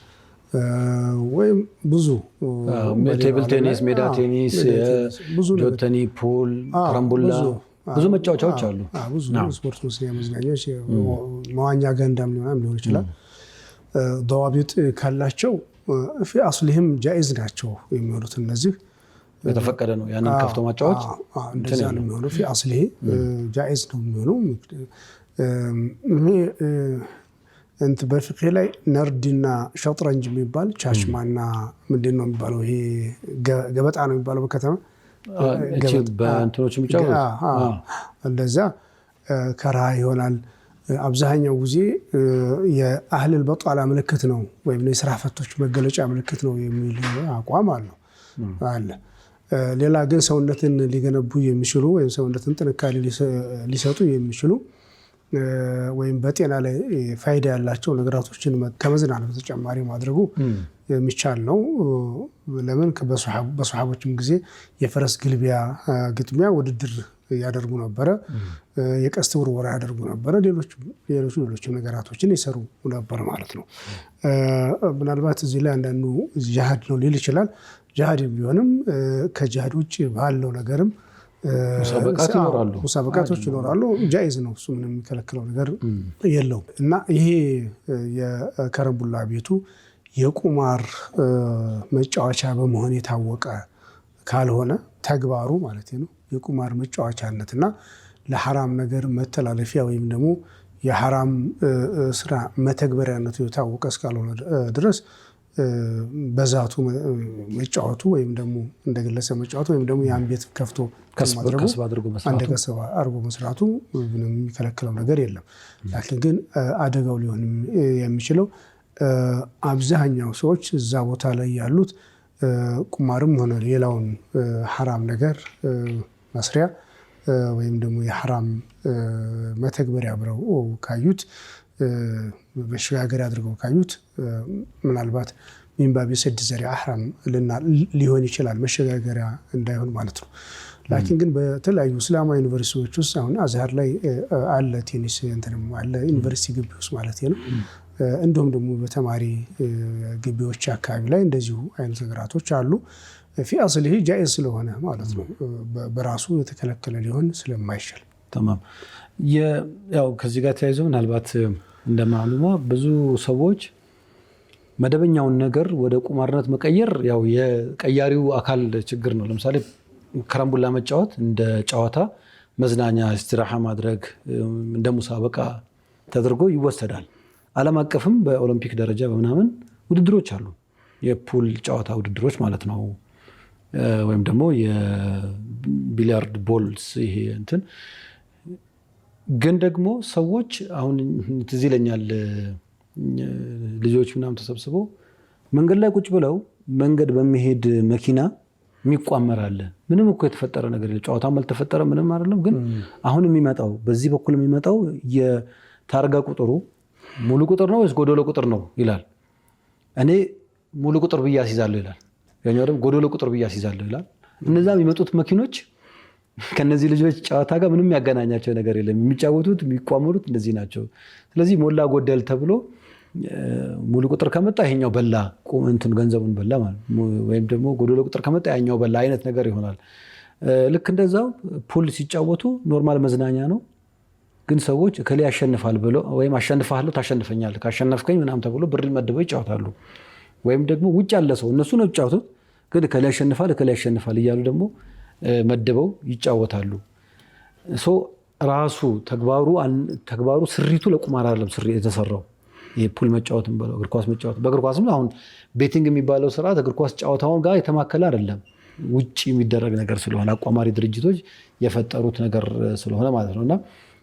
ወይም ብዙ ቴብል ቴኒስ፣ ሜዳ ቴኒስ፣ ጆተኒ፣ ፑል፣ ካራምቡላ ብዙ መጫወቻዎች አሉ። ብዙ ስፖርት መዝናኛዎች፣ መዋኛ ገንዳም ሊሆን ይችላል። ضوابط ካላቸው في اصلهم جائز ናቸው የሚሆኑት። እነዚህ የተፈቀደ ነው ያንን ከፍቶ ማጫወት እንደዛ ነው የሚሆነው። في اصله جائز ነው የሚሆነው። እንት በፍቅህ ላይ ነርድና ሸጥረንጅ የሚባል ቻሽማና ምንድነው የሚባለው ይሄ ገበጣ ነው የሚባለው በከተማ በእንትኖች የሚጫወት እንደዛ ከራ ይሆናል። አብዛኛው ጊዜ የአህለል በጧላ ምልክት ነው ወይም የስራ ፈቶች መገለጫ ምልክት ነው የሚል አቋም አለ። ሌላ ግን ሰውነትን ሊገነቡ የሚችሉ ወይም ሰውነትን ጥንካሬ ሊሰጡ የሚችሉ ወይም በጤና ላይ ፋይዳ ያላቸው ነገራቶችን ከመዝናናት በተጨማሪ ማድረጉ የሚቻል ነው። ለምን በሱሐቦችም ጊዜ የፈረስ ግልቢያ ግጥሚያ ውድድር ያደርጉ ነበረ። የቀስት ውርወራ ያደርጉ ነበረ። ሌሎች ነገራቶችን ይሰሩ ነበር ማለት ነው። ምናልባት እዚህ ላይ አንዳንዱ ጂሃድ ነው ሊል ይችላል። ጂሃድ ቢሆንም ከጂሃድ ውጭ ባለው ነገርም ሙሳበቃቶች ይኖራሉ። ጃኢዝ ነው። እሱ ምንም የሚከለክለው ነገር የለውም። እና ይሄ የከረምቡላ ቤቱ የቁማር መጫወቻ በመሆን የታወቀ ካልሆነ ተግባሩ ማለት ነው የቁማር መጫወቻነትና ለሐራም ነገር መተላለፊያ ወይም ደግሞ የሐራም ስራ መተግበሪያነቱ የታወቀ እስካልሆነ ድረስ በዛቱ መጫወቱ ወይም ደግሞ እንደግለሰብ መጫወቱ ወይም ደግሞ ያን ቤት ከፍቶ ከስብ አድርጎ መስራቱ ምንም የሚከለክለው ነገር የለም። ላኪን ግን አደጋው ሊሆን የሚችለው አብዛኛው ሰዎች እዛ ቦታ ላይ ያሉት ቁማርም ሆነ ሌላውን ሐራም ነገር መስሪያ ወይም ደግሞ የሐራም መተግበሪያ ብለው ካዩት መሸጋገሪያ አድርገው ካዩት ምናልባት ሚንባቢ ሰድ ዘሪዓ ሐራም ሊሆን ይችላል፣ መሸጋገሪያ እንዳይሆን ማለት ነው። ላኪን ግን በተለያዩ እስላማዊ ዩኒቨርሲቲዎች ውስጥ አሁን አዝሃር ላይ አለ፣ ቴኒስ እንትንም አለ ዩኒቨርሲቲ ግቢ ውስጥ ማለት ነው። እንዲሁም ደግሞ በተማሪ ግቢዎች አካባቢ ላይ እንደዚሁ አይነት ነገራቶች አሉ። ፊ አስሊሂ ጃኢዝ ስለሆነ ማለት ነው፣ በራሱ የተከለከለ ሊሆን ስለማይችል ተማም። ያው ከዚህ ጋር ተያይዞ ምናልባት እንደማሉማ ብዙ ሰዎች መደበኛውን ነገር ወደ ቁማርነት መቀየር ያው የቀያሪው አካል ችግር ነው። ለምሳሌ ከረምቡላ መጫወት እንደ ጨዋታ መዝናኛ ኢስቲራሃ ማድረግ እንደ ሙሳበቃ ተደርጎ ይወሰዳል። ዓለም አቀፍም በኦሎምፒክ ደረጃ በምናምን ውድድሮች አሉ፣ የፑል ጨዋታ ውድድሮች ማለት ነው። ወይም ደግሞ የቢሊያርድ ቦልስ ይሄ እንትን ግን ደግሞ ሰዎች አሁን ትዝ ይለኛል ልጆች ምናምን ተሰብስበው መንገድ ላይ ቁጭ ብለው መንገድ በሚሄድ መኪና የሚቋመር አለ። ምንም እኮ የተፈጠረ ነገር የለም፣ ጨዋታም አልተፈጠረ ምንም አይደለም። ግን አሁን የሚመጣው በዚህ በኩል የሚመጣው የታርጋ ቁጥሩ ሙሉ ቁጥር ነው ወይስ ጎዶሎ ቁጥር ነው ይላል። እኔ ሙሉ ቁጥር ብዬ አስይዛለሁ ይላል፣ ያኛው ደግሞ ጎዶሎ ቁጥር ብዬ አስይዛለሁ ይላል። እነዛ የሚመጡት መኪኖች ከነዚህ ልጆች ጨዋታ ጋር ምንም ያገናኛቸው ነገር የለም። የሚጫወቱት የሚቋመሩት እንደዚህ ናቸው። ስለዚህ ሞላ ጎደል ተብሎ ሙሉ ቁጥር ከመጣ ይሄኛው በላ እንትን ገንዘቡን በላ ማለት ወይም ደግሞ ጎዶሎ ቁጥር ከመጣ ያኛው በላ አይነት ነገር ይሆናል። ልክ እንደዛው ፑል ሲጫወቱ ኖርማል መዝናኛ ነው። ግን ሰዎች እከሌ ያሸንፋል ብሎ ወይም አሸንፋለሁ ታሸንፈኛለህ ካሸነፍከኝ ምናምን ተብሎ ብር መድበው ይጫወታሉ። ወይም ደግሞ ውጭ ያለ ሰው እነሱ ነው የሚጫወቱት፣ ግን እከሌ ያሸንፋል እያሉ ደግሞ መድበው ይጫወታሉ። ራሱ ተግባሩ ስሪቱ ለቁማር አይደለም የተሰራው። የፑል መጫወትም በለው እግር ኳስ መጫወት በእግር ኳስም አሁን ቤቲንግ የሚባለው ስርዓት እግር ኳስ ጨዋታውን ጋር የተማከለ አይደለም። ውጭ የሚደረግ ነገር ስለሆነ አቋማሪ ድርጅቶች የፈጠሩት ነገር ስለሆነ ማለት ነውና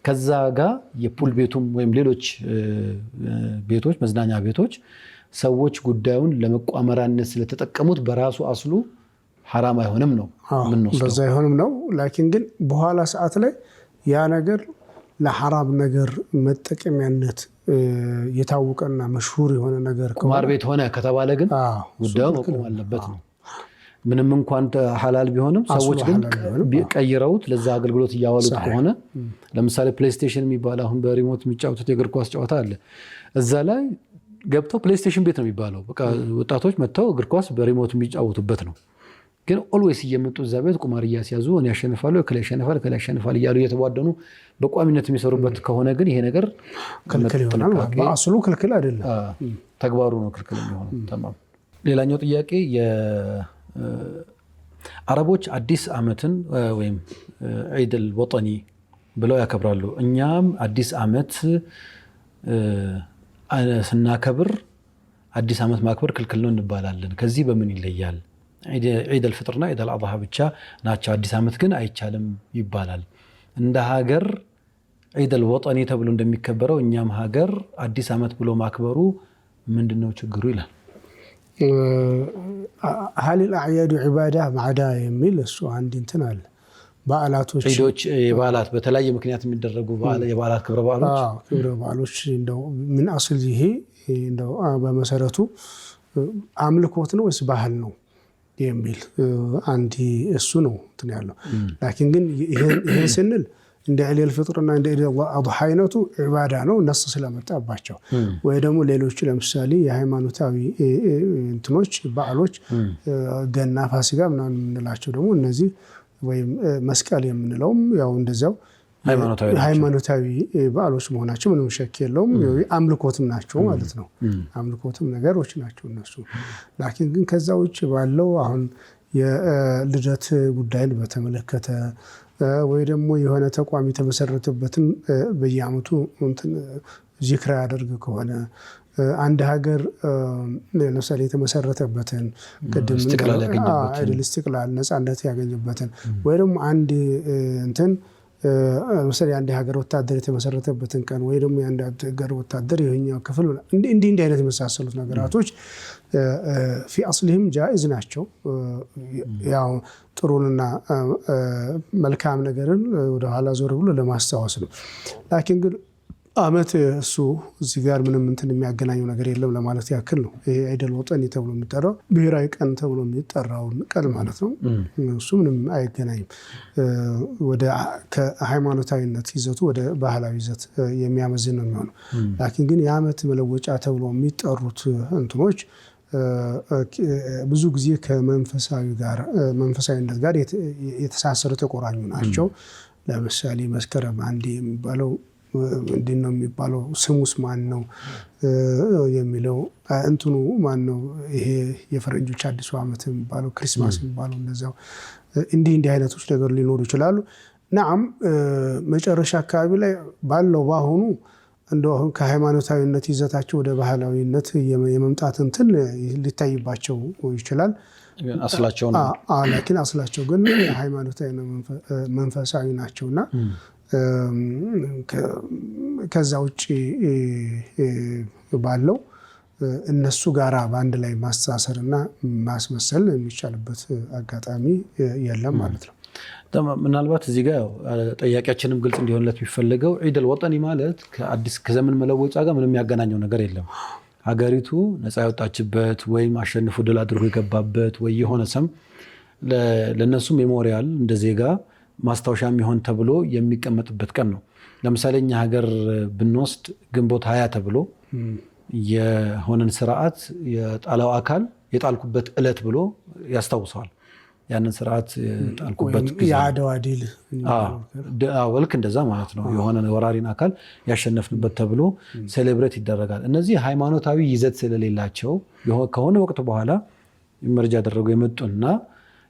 ከዛ ጋር የፑል ቤቱም ወይም ሌሎች ቤቶች መዝናኛ ቤቶች ሰዎች ጉዳዩን ለመቋመራነት ስለተጠቀሙት በራሱ አስሉ ሐራም አይሆንም ነው ምንወስደው። በዛ አይሆንም ነው። ላኪን ግን በኋላ ሰዓት ላይ ያ ነገር ለሐራም ነገር መጠቀሚያነት የታወቀና መሽሁር የሆነ ነገር ቁማር ቤት ሆነ ከተባለ ግን ጉዳዩ መቆም አለበት ነው። ምንም እንኳን ሐላል ቢሆንም ሰዎች ግን ቀይረውት ለዛ አገልግሎት እያዋሉት ከሆነ ለምሳሌ ፕሌይስቴሽን የሚባል አሁን በሪሞት የሚጫወቱት የእግር ኳስ ጨዋታ አለ። እዛ ላይ ገብተው ፕሌይስቴሽን ቤት ነው የሚባለው። በቃ ወጣቶች መጥተው እግር ኳስ በሪሞት የሚጫወቱበት ነው። ግን ኦልዌይስ እየመጡ እዛ ቤት ቁማር እያስያዙ እኔ ያሸንፋለሁ እከሌ ያሸንፋል እያሉ እየተቧደኑ በቋሚነት የሚሰሩበት ከሆነ ግን ይሄ ነገር ክልክል ይሆናል። በአስሉ ክልክል አይደለም፣ ተግባሩ ነው ክልክል የሚሆነው። ተማም። ሌላኛው ጥያቄ አረቦች አዲስ ዓመትን ወይም ዒደል ወጠኒ ብለው ያከብራሉ። እኛም አዲስ ዓመት ስናከብር አዲስ ዓመት ማክበር ክልክል ነው እንባላለን። ከዚህ በምን ይለያል? ዒደል ፍጥርና ዒደል አድሃ ብቻ ናቸው፣ አዲስ ዓመት ግን አይቻልም ይባላል። እንደ ሀገር ዒደል ወጠኒ ተብሎ እንደሚከበረው እኛም ሀገር አዲስ ዓመት ብሎ ማክበሩ ምንድነው ችግሩ ይላል። هل الأعياد عبادة معدا የሚል እሱ አንድ እንትን አለ። በዓላቶች ዒዶች የበዓላት በተለያየ ምክንያት የሚደረጉ የበዓላት ክብረ በዓሎች እንደው ምን አስል ይሄ እንደው በመሰረቱ አምልኮት ነው ወይስ ባህል ነው? የሚል አንዲ እሱ ነው እንትን ያለው ላኪን ግን ይሄን ስንል እንደ ኢድ አልፍጥርና እንደ ኢድ አልአድሃ አይነቱ ዒባዳ ነው ነስ ስለመጣባቸው ወይ ደግሞ ሌሎች ለምሳሌ የሃይማኖታዊ እንትኖች በዓሎች ገና ፋሲካ ምናምን እንላቸው ደግሞ እነዚህ ወይም መስቀል የምንለውም ያው እንደዛው ሃይማኖታዊ በዓሎች መሆናቸው ምንም ሸክ የለውም አምልኮትም ናቸው ማለት ነው አምልኮትም ነገሮች ናቸው እነሱ ላኪን ግን ከዛ ውጭ ባለው አሁን የልደት ጉዳይን በተመለከተ ወይ ደግሞ የሆነ ተቋም የተመሰረተበትን በየዓመቱ እንትን ዚክራ ያደርግ ከሆነ አንድ ሀገር ለምሳሌ የተመሰረተበትን ቀደም ኢስቲቅላል ነፃነት ያገኘበትን ወይ ደግሞ አንድ እንትን ለምሳሌ አንድ ሀገር ወታደር የተመሰረተበትን ቀን ወይ ደግሞ አንድ ሀገር ወታደር ይሄኛው ክፍል እንዲህ አይነት የመሳሰሉት ነገራቶች في اصلهم جائز ናቸው ያው ጥሩንና መልካም ነገርን ወደ ኋላ ዞር ብሎ ለማስተዋወስ ነው ላኪን ግን አመት እሱ እዚህ ጋር ምንም እንትን የሚያገናኘው ነገር የለም ለማለት ያክል ነው ይሄ አይደል ወጠን ተብሎ የሚጠራው ብሔራዊ ቀን ተብሎ የሚጠራው ቀን ማለት ነው እሱ ምንም አይገናኝም ወደ ከሃይማኖታዊነት ይዘቱ ወደ ባህላዊ ይዘት የሚያመዝን ነው የሚሆነው ላኪን ግን የአመት መለወጫ ተብሎ የሚጠሩት እንትኖች ብዙ ጊዜ ከመንፈሳዊ ጋር መንፈሳዊነት ጋር የተሳሰሩ ተቆራኙ ናቸው ለምሳሌ መስከረም አንዴ የሚባለው ምንድነው የሚባለው ስሙስ ማን ነው የሚለው እንትኑ ማን ነው ይሄ የፈረንጆች አዲስ ዓመት የሚባለው ክሪስማስ የሚባለው እንደዛው እንዲህ አይነቶች ነገር ሊኖሩ ይችላሉ ናም መጨረሻ አካባቢ ላይ ባለው ባሁኑ እንደው ከሃይማኖታዊነት ይዘታቸው ወደ ባህላዊነት የመምጣት እንትን ሊታይባቸው ይችላል አስላቸው ነው ላኪን አስላቸው ግን ሃይማኖታዊ መንፈሳዊ ናቸውና ከዛ ውጪ ባለው እነሱ ጋራ በአንድ ላይ ማስተሳሰርና ማስመሰል የሚቻልበት አጋጣሚ የለም ማለት ነው ምናልባት እዚህ ጋር ጠያቂያችንም ግልጽ እንዲሆንለት ቢፈልገው ኢድ አልወጠኒ ማለት ከአዲስ ከዘመን መለወጫ ጋር ምንም ያገናኘው ነገር የለም ሀገሪቱ ነፃ ያወጣችበት ወይም አሸንፎ ድል አድርጎ የገባበት ወይ የሆነ ሰም ለነሱ ሜሞሪያል እንደ ዜጋ ማስታወሻ የሚሆን ተብሎ የሚቀመጥበት ቀን ነው ለምሳሌ እኛ ሀገር ብንወስድ ግንቦት 20 ተብሎ የሆነን ስርዓት የጣላው አካል የጣልኩበት እለት ብሎ ያስታውሰዋል ያንን ስርዓት ጣልኩበት ያደዋ ዲል ወልክ እንደዛ ማለት ነው የሆነ ወራሪን አካል ያሸነፍንበት ተብሎ ሴሌብሬት ይደረጋል እነዚህ ሃይማኖታዊ ይዘት ስለሌላቸው ከሆነ ወቅት በኋላ መርጃ ያደረጉ የመጡና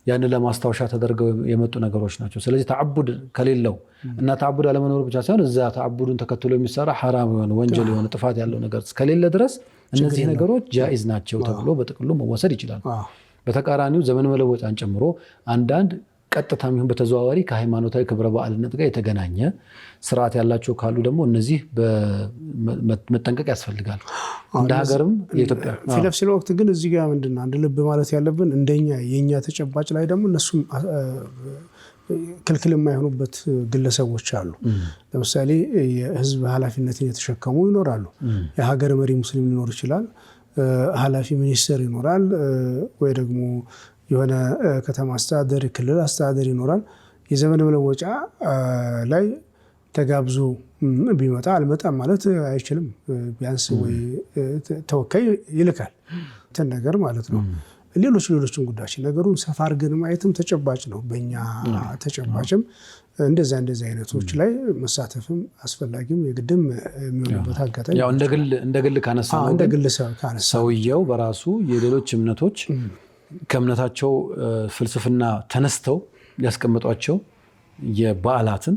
ያን ለማስታወሻ ተደርገው የመጡ ነገሮች ናቸው ስለዚህ ተዓቡድ ከሌለው እና ተዓቡድ አለመኖር ብቻ ሳይሆን እዛ ተዓቡድን ተከትሎ የሚሰራ حرام የሆነ ወንጀል የሆነ ጥፋት ያለው ነገር እስከሌለ ድረስ እነዚህ ነገሮች ጃኢዝ ናቸው ተብሎ በጥቅሉ መወሰድ ይችላል በተቃራኒው ዘመን መለወጫን ጨምሮ አንዳንድ ቀጥታም ይሁን በተዘዋዋሪ ከሃይማኖታዊ ክብረ በዓልነት ጋር የተገናኘ ስርዓት ያላቸው ካሉ ደግሞ እነዚህ መጠንቀቅ ያስፈልጋል እንደ ሀገርም የኢትዮጵያ ፊለፍስ ወቅት ግን እዚህ ጋር ምንድነው አንድ ልብ ማለት ያለብን እንደኛ የኛ ተጨባጭ ላይ ደግሞ እነሱ ክልክል የማይሆኑበት ግለሰቦች አሉ ለምሳሌ የህዝብ ኃላፊነትን የተሸከሙ ይኖራሉ የሀገር መሪ ሙስሊም ሊኖር ይችላል ኃላፊ ሚኒስተር ይኖራል ወይ ደግሞ የሆነ ከተማ አስተዳደር ክልል አስተዳደር ይኖራል የዘመን መለወጫ ላይ ተጋብዞ ቢመጣ አልመጣም ማለት አይችልም ቢያንስ ወይ ተወካይ ይልካል ነገር ማለት ነው ሌሎችም ጉዳዮች ነገሩን ሰፋ አድርገን ማየትም ተጨባጭ ነው በእኛ ተጨባጭም እንደዛ አይነቶች ላይ መሳተፍም አስፈላጊም የግድም የሚሆንበት አጋጣሚ ያው እንደ ግል ካነሳ ሰውየው በራሱ የሌሎች እምነቶች ከእምነታቸው ፍልስፍና ተነስተው ያስቀመጧቸው የበዓላትን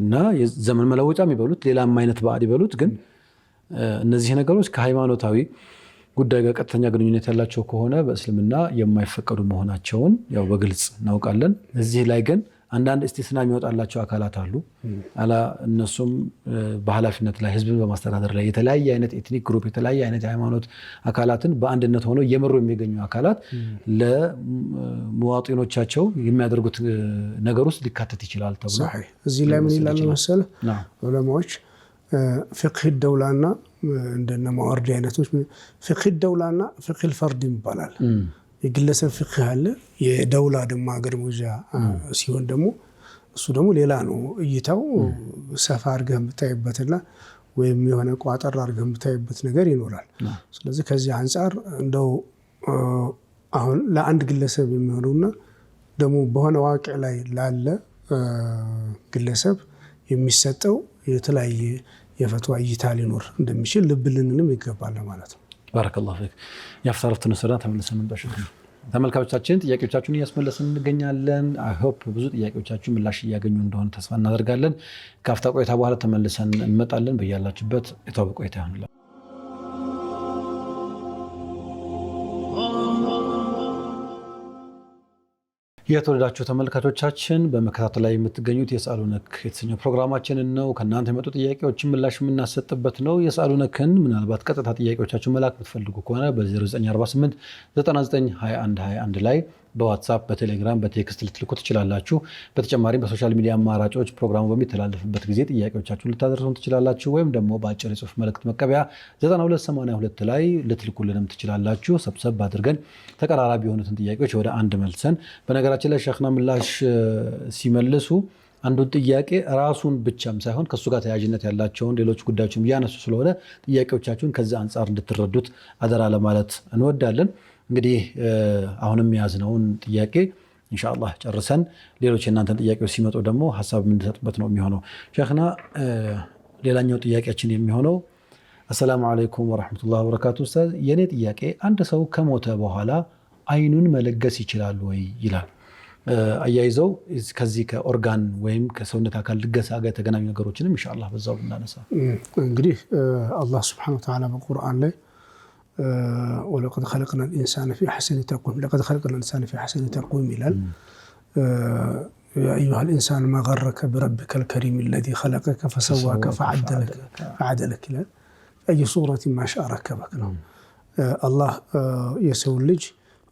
እና የዘመን መለወጫ የሚበሉት ሌላም አይነት በዓል ይበሉት ግን እነዚህ ነገሮች ከሃይማኖታዊ ጉዳይ ጋር ቀጥተኛ ግንኙነት ያላቸው ከሆነ በእስልምና የማይፈቀዱ መሆናቸውን ያው በግልጽ እናውቃለን እዚህ ላይ ግን አንዳንድ እስቲስና የሚወጣላቸው አካላት አሉ እነሱም በኃላፊነት ላይ ህዝብን በማስተዳደር ላይ የተለያየ አይነት ኤትኒክ ግሩፕ የተለያየ አይነት ሃይማኖት አካላትን በአንድነት ሆነው እየመሩ የሚገኙ አካላት ለሙዋጢኖቻቸው የሚያደርጉት ነገር ውስጥ ሊካተት ይችላል ተብሎ እዚህ ላይ ምን ይላል መሰለ ዑለማዎች ፍቅህ الدولة እንደነ ማወርድ አይነቶች ፍቅህ الدولة ፍቅህ الفرد ይባላል የግለሰብ ፍቅህ አለ የደውላ ደግሞ ሀገር መውጃ ሲሆን ደግሞ እሱ ደግሞ ሌላ ነው እይታው ሰፋ አድርገህ የምታይበትና ወይም የሆነ ቋጠር አድርገህ የምታይበት ነገር ይኖራል ስለዚህ ከዚህ አንፃር እንደው አሁን ለአንድ ግለሰብ የሚሆነውና ደግሞ በሆነ ዋቂ ላይ ላለ ግለሰብ የሚሰጠው የተለያየ የፈትዋ እይታ ሊኖር እንደሚችል ልብ ልንልም ይገባል ማለት ነው ባረከላሁ ፊክ ያፍታረፍተን ሰራ ተመልሰን እንበሽኩ ተመልካቾቻችን ጥያቄዎቻችሁን እያስመለስን እንገኛለን አይ ሆፕ ብዙ ጥያቄዎቻችሁ ምላሽ እያገኙ እንደሆነ ተስፋ እናደርጋለን ካፍታ ቆይታ በኋላ ተመልሰን እንመጣለን በእያላችሁበት የተዋበ ቆይታ ይሁንላችሁ የተወደዳችሁ ተመልካቾቻችን በመከታተል ላይ የምትገኙት የሰአሉ ነክ የተሰኘው ፕሮግራማችን ነው ከናንተ የመጡ ጥያቄዎችን ምላሽ የምናሰጥበት ነው የሰአሉ ነክን ምናልባት ቀጥታ ጥያቄዎቻችሁን መላክ ብትፈልጉ ከሆነ በ0948 992121 ላይ በዋትስአፕ በቴሌግራም በቴክስት ልትልኩ ትችላላችሁ በተጨማሪም በሶሻል ሚዲያ አማራጮች ፕሮግራሙ በሚተላለፍበት ጊዜ ጥያቄዎቻችሁን ልታደርሱን ትችላላችሁ ወይም ደግሞ በአጭር የጽሁፍ መልእክት መቀበያ 9282 ላይ ልትልኩልንም ትችላላችሁ ሰብሰብ አድርገን ተቀራራቢ የሆኑትን ጥያቄዎች ወደ አንድ መልሰን በነገራችን ላይ ሸኽና ምላሽ ሲመልሱ አንዱን ጥያቄ ራሱን ብቻም ሳይሆን ከሱ ጋር ተያያዥነት ያላቸውን ሌሎች ጉዳዮችም ያነሱ ስለሆነ ጥያቄዎቻችሁን ከዛ አንፃር እንድትረዱት አደራ ለማለት እንወዳለን እንግዲህ አሁንም ያዝነውን ጥያቄ ኢንሻአላህ ጨርሰን ሌሎች እናንተን ጥያቄዎች ሲመጡ ደግሞ ሐሳብ የምንሰጥበት ነው የሚሆነው ሸኽና ሌላኛው ጥያቄያችን የሚሆነው አሰላሙ አለይኩም ወራህመቱላሂ ወበረካቱ ኡስታዝ የኔ ጥያቄ አንድ ሰው ከሞተ በኋላ አይኑን መለገስ ይችላል ወይ ይላል አያይዘው ከዚህ ከኦርጋን ወይም ከሰውነት አካል ልገሳ ጋር የተገናኙ ነገሮችንም ኢንሻአላህ በዛው እናነሳ እንግዲህ አላህ Subhanahu Wa Ta'ala በቁርአን ላይ ولقد خلقنا الإنسان في أحسن تقويم لقد خلقنا الإنسان في أحسن تقويم إلى يا أيها الإنسان ما غرك بربك الكريم الذي خلقك فسواك فعدلك إلى أي صورة ما شاء ركبك الله يسوي لج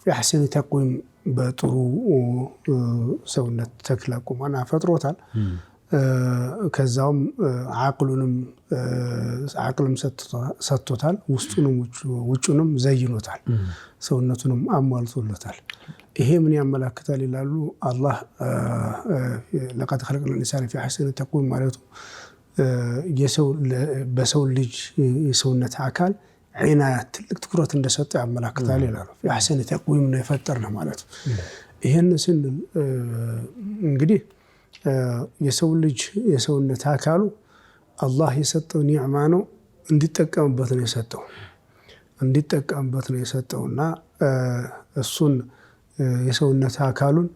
في أحسن تقويم بطرو سونا تكلكم أنا فتروتال ከዛውም አቅልም ሰጥቶታል ውስጡንም ውጩንም ዘይኖታል ሰውነቱንም አሟልቶለታል ይሄ ምን ያመለክታል ይላሉ አላህ لقد خلقنا الإنسان في أحسن تقويم ማለቱ በሰው ልጅ የሰውነት አካል ዒናያት ትልቅ ትኩረት እንደሰጠ ያመለክታል ይላሉ في أحسن تقويم ነው የፈጠርነው ማለት ይሄን ስንል እንግዲህ የሰው ልጅ የሰውነት አካሉ አላህ የሰጠው ኒዕማ ነው እንዲጠቀምበት ነው የሰጠውና እሱን የሰውነት አካሉን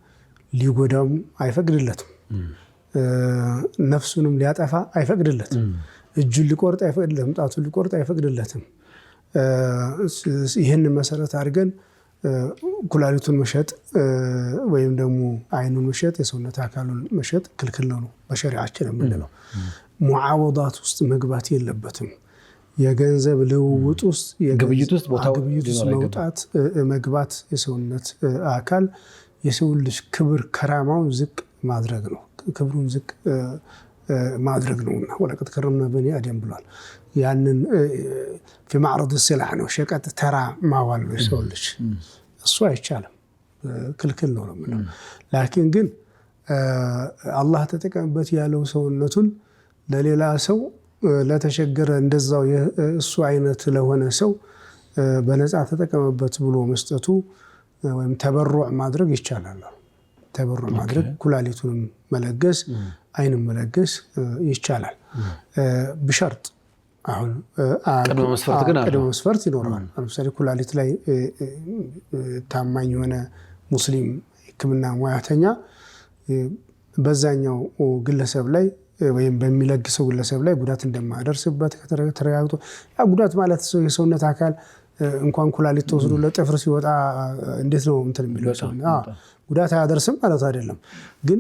ሊጎዳም አይፈቅድለትም ነፍሱንም ሊያጠፋ አይፈቅድለትም እጁን ሊቆርጥ አይፈቅድለትም ጣቱን ሊቆርጥ አይፈቅድለትም ይሄን መሰረት አድርገን ኩላሊቱን መሸጥ ወይም ደግሞ አይኑን መሸጥ የሰውነት አካሉን መሸጥ ክልክል ነው በሸሪዓችን የምንለው ሙዓወዳት ውስጥ መግባት የለበትም የገንዘብ ልውውጥ ውስጥ የግብይት ውስጥ ቦታው መውጣት መግባት የሰውነት አካል የሰው ልጅ ክብር ከራማውን ዝቅ ማድረግ ነው ክብሩን ዝቅ ማድረግ ነውና ወለቀት ከረምና በኒ አደም ብሏል ያንን في معرض السلع ነው ሸቀጥ ተራ ማዋል ነው የሰው ልጅ እሱ አይቻልም ክልክል ነው ማለት ላኪን ግን አላህ ተጠቀመበት ያለው ሰውነቱን ለሌላ ሰው ለተሸገረ እንደዛው እሱ አይነት ለሆነ ሰው በነፃ ተጠቀመበት ብሎ መስጠቱ ወይም ተበሩዕ ማድረግ ይቻላል ተበሩዕ ማድረግ ኩላሊቱን መለገስ አይንም መለገስ ይቻላል በሸርጥ አሁን ቀድሞ መስፈርት ግን ቀድሞ መስፈርት ይኖራል ለምሳሌ ኩላሊት ላይ ታማኝ የሆነ ሙስሊም ህክምና ሙያተኛ በዛኛው ግለሰብ ላይ ወይም በሚለግሰው ግለሰብ ላይ ጉዳት እንደማያደርስበት ከተረጋግጦ ያ ጉዳት ማለት የሰውነት አካል እንኳን ኩላሊት ተወስዶ ለጥፍር ሲወጣ እንዴት ነው እንትን የሚለው ጉዳት አያደርስም ማለት አይደለም ግን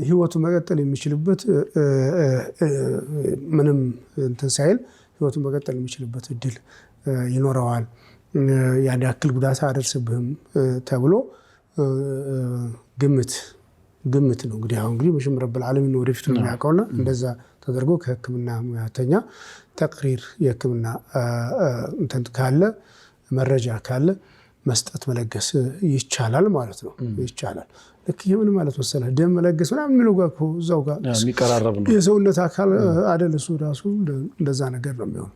ህይወቱ መቀጠል የሚችልበት ምንም እንትን ሳይል ህይወቱ መቀጠል የሚችልበት እድል ይኖረዋል ያን ያክል ጉዳት አያደርስብህም ተብሎ ግምት ነው እንግዲህ አሁን እንግዲህ መሽም ረብል ዓለሚን ወደፊት ነው የሚያውቀውና እንደዛ ተደርጎ ከህክምና ሙያተኛ ተቅሪር የህክምና እንትን ካለ መረጃ ካለ መስጠት መለገስ ይቻላል ማለት ነው ይቻላል ልክ የምን ማለት መሰለህ ደም መለገስ ምናምን የሚለው ጋር እዛው ጋር የሚቀራረብ ነው የሰውነት አካል አይደል እሱ ራሱ እንደዛ ነገር ነው የሚሆነው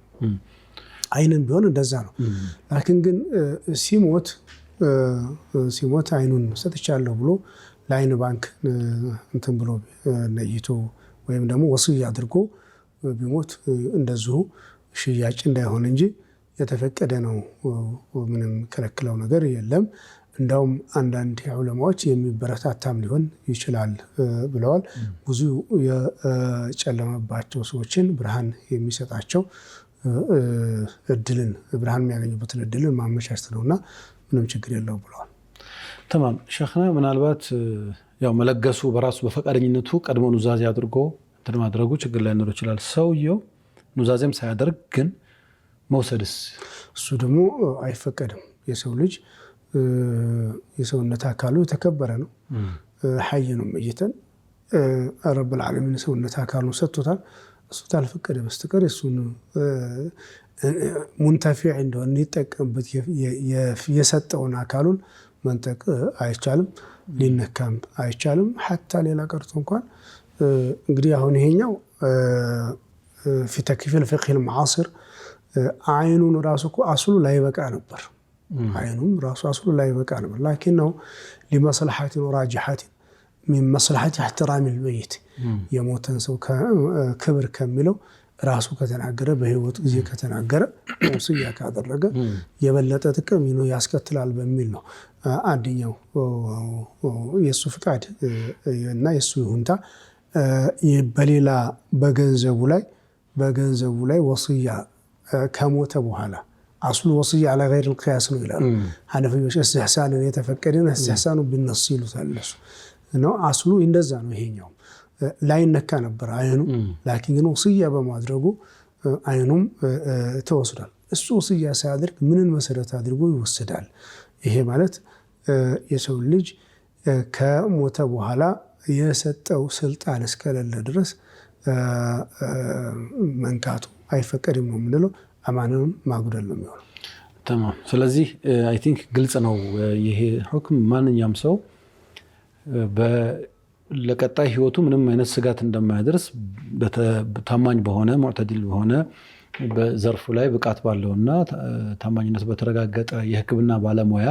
አይንን ቢሆን እንደዛ ነው ላኪን ግን ሲሞት አይኑን ሰጥቻለሁ ብሎ ለአይን ባንክ እንትን ብሎ ነይቶ ወይም ደግሞ ወስይ አድርጎ ቢሞት እንደዚሁ ሽያጭ እንዳይሆን እንጂ የተፈቀደ ነው ምንም ከለክለው ነገር የለም እንዳውም አንዳንድ ዑለማዎች የሚበረታታም ሊሆን ይችላል ብለዋል ብዙ የጨለመባቸው ሰዎችን ብርሃን የሚሰጣቸው እድልን ብርሃን የሚያገኙበትን እድልን ማመቻቸት ነውና ምንም ችግር የለው ብለዋል تمام شيخنا ምናልባት ያው መለገሱ በራሱ በፈቃደኝነቱ ቀድሞ ኑዛዜ አድርጎ እንትን ማድረጉ ችግር ላይ ነው ይችላል ሰውየው ኑዛዜም ሳያደርግ ግን መውሰድስ እሱ ደግሞ አይፈቀድም የሰው ልጅ የሰውነት አካሉ የተከበረ ነው ሐይ ነው መይተን ረብ العالمين ሰውነት አካሉን ሰጥቶታል እሱ ታልፈቀደ በስተቀር እሱን ሙንተፊዕ እንደሆነ ይጠቀምበት የሰጠውን አካሉን መንጠቅ አይቻልም ሊነካም አይቻልም حتى ሌላ ቀርቶ እንኳን እንግዲህ አሁን ይሄኛው في تكفيف الفقه المعاصر عينون راسكو اصل لا يبقى نبر عينهم راس اصل لا يبقى نبر لكنه لمصلحه راجحه من مصلحه احترام الميت يموتن سو كبر كملو ራሱ ከተናገረ በህይወት ጊዜ ከተናገረ ወስያ ካደረገ የበለጠ ጥቅም ነው ያስከትላል በሚል ነው አንደኛው የሱ ፍቃድ እና የሱ ይሁንታ በሌላ በገንዘቡ ላይ ወስያ ከሞተ በኋላ አስሉ ወስያ على غير القياس ነው ይላል ሐነፊዎች استحسان የተፈቀደን استحسان بالنص ይሉታል ነው አስሉ እንደዛ ነው ይሄኛው ላይነካ ነበር አይኑ ላኪን ወስያ በማድረጉ አይኑም ተወስዷል እሱ ወስያ ሳያደርግ ምንን መሰረት አድርጎ ይወስዳል ይሄ ማለት የሰው ልጅ ከሞተ በኋላ የሰጠው ስልጣን እስከሌለ ድረስ መንካቱ አይፈቀድም ነው ምንለው አማኑን ማጉደል ነው የሚሆነው تمام ስለዚህ አይ ቲንክ ግልጽ ነው ይሄ ሁክም ማንኛውም ሰው ለቀጣይ ህይወቱ ምንም አይነት ስጋት እንደማያደርስ በታማኝ በሆነ ሙዕተዲል በሆነ በዘርፉ ላይ ብቃት ባለውና ታማኝነት በተረጋገጠ የህክምና ባለሙያ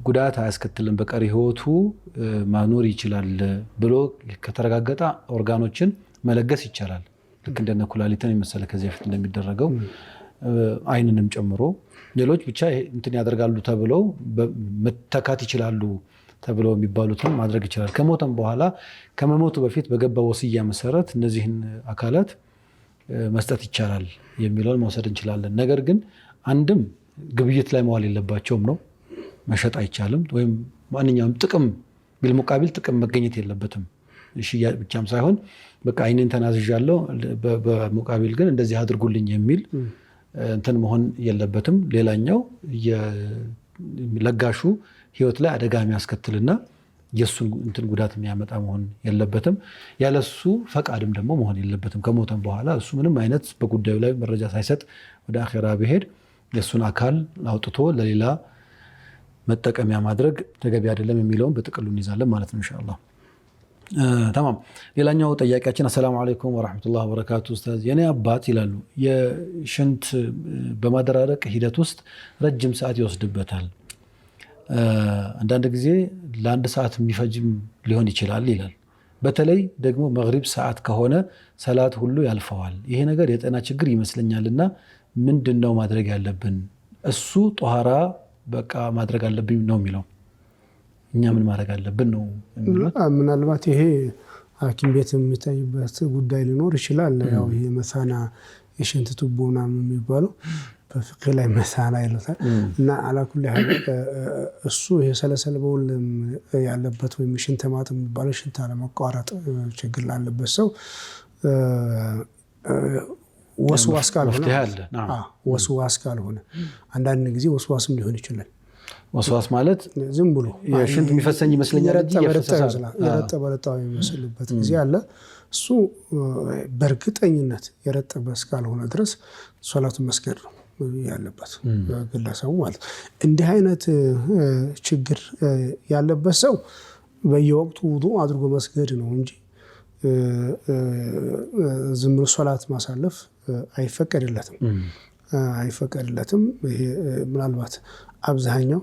ጉዳት አያስከትልም በቀሪ ህይወቱ ማኖር ይችላል ብሎ ከተረጋገጠ ኦርጋኖችን መለገስ ይቻላል ልክ እንደነ ኩላሊትን የመሰለ ከዚህ በፊት እንደሚደረገው አይንንም ጨምሮ ሌሎች ብቻ እንትን ያደርጋሉ ተብለው መተካት ይችላሉ ተብለው የሚባሉትን ማድረግ ይችላል ከሞተም በኋላ ከመሞቱ በፊት በገባው ወስያ መሰረት እነዚህን አካላት መስጠት ይቻላል የሚለውን መውሰድ እንችላለን ነገር ግን አንድም ግብይት ላይ መዋል የለባቸውም ነው መሸጥ አይቻልም ወይም ማንኛውም ጥቅም ቢልሙቃቢል ጥቅም መገኘት የለበትም ሽያጭ ብቻም ሳይሆን በቃ አይኔን ተናዝዣለሁ በሙቃቢል ግን እንደዚህ አድርጉልኝ የሚል እንትን መሆን የለበትም ሌላኛው የለጋሹ ህይወት ላይ አደጋ የሚያስከትልና የሱን እንትን ጉዳት የሚያመጣ መሆን የለበትም ያለሱ ፈቃድም ደግሞ መሆን የለበትም ከሞተም በኋላ እሱ ምንም አይነት በጉዳዩ ላይ መረጃ ሳይሰጥ ወደ አኺራ ቢሄድ የሱን አካል አውጥቶ ለሌላ መጠቀሚያ ማድረግ ተገቢ አይደለም የሚለውን በጥቅሉ እንይዛለን ማለት ነው ኢንሻአላህ تمام ሌላኛው ጥያቄያችን አሰላሙ አለይኩም ወራህመቱላሂ ወበረካቱ ኡስታዝ የኔ አባት ይላሉ የሽንት በማደራረቅ ሂደት ውስጥ ረጅም ሰዓት ይወስድበታል አንዳንድ ጊዜ ለአንድ ሰዓት የሚፈጅም ሊሆን ይችላል ይላል በተለይ ደግሞ መግሪብ ሰዓት ከሆነ ሰላት ሁሉ ያልፈዋል ይሄ ነገር የጤና ችግር ይመስለኛልና ምንድነው ማድረግ ያለብን እሱ ጧሃራ በቃ ማድረግ አለብኝ ነው የሚለው እኛ ምን ማድረግ አለብን ነው ምናልባት ይሄ ሐኪም ቤት የሚታይበት ጉዳይ ሊኖር ይችላል ያው ይሄ መሳና የሽንት ቱቦ ምናምን የሚባለው በፍቅህ ላይ መሳና ይሉታል እና አላኩል ያህል እሱ ይሄ ሰለሰለ በውል ያለበት ወይ ሽንት ማጥ የሚባለው ሽንት አለመቋረጥ ችግር ላለበት ሰው ወስዋስ ካልሆነ አንዳንድ ጊዜ ወስዋስም ሊሆን ይችላል ወስዋስ ማለት ዝም ብሎ የሽንት የሚፈሰኝ ይመስለኛል እንጂ የረጠበ የሚመስልበት ጊዜ አለ እሱ በእርግጠኝነት የረጠበ እስካልሆነ ድረስ ሶላቱን መስገድ ነው ያለበት ግለሰቡ ማለት እንዲህ አይነት ችግር ያለበት ሰው በየወቅቱ ውዱእ አድርጎ መስገድ ነው እንጂ ዝም ብሎ ሶላት ማሳለፍ አይፈቀድለትም። ይሄ ምናልባት አብዛኛው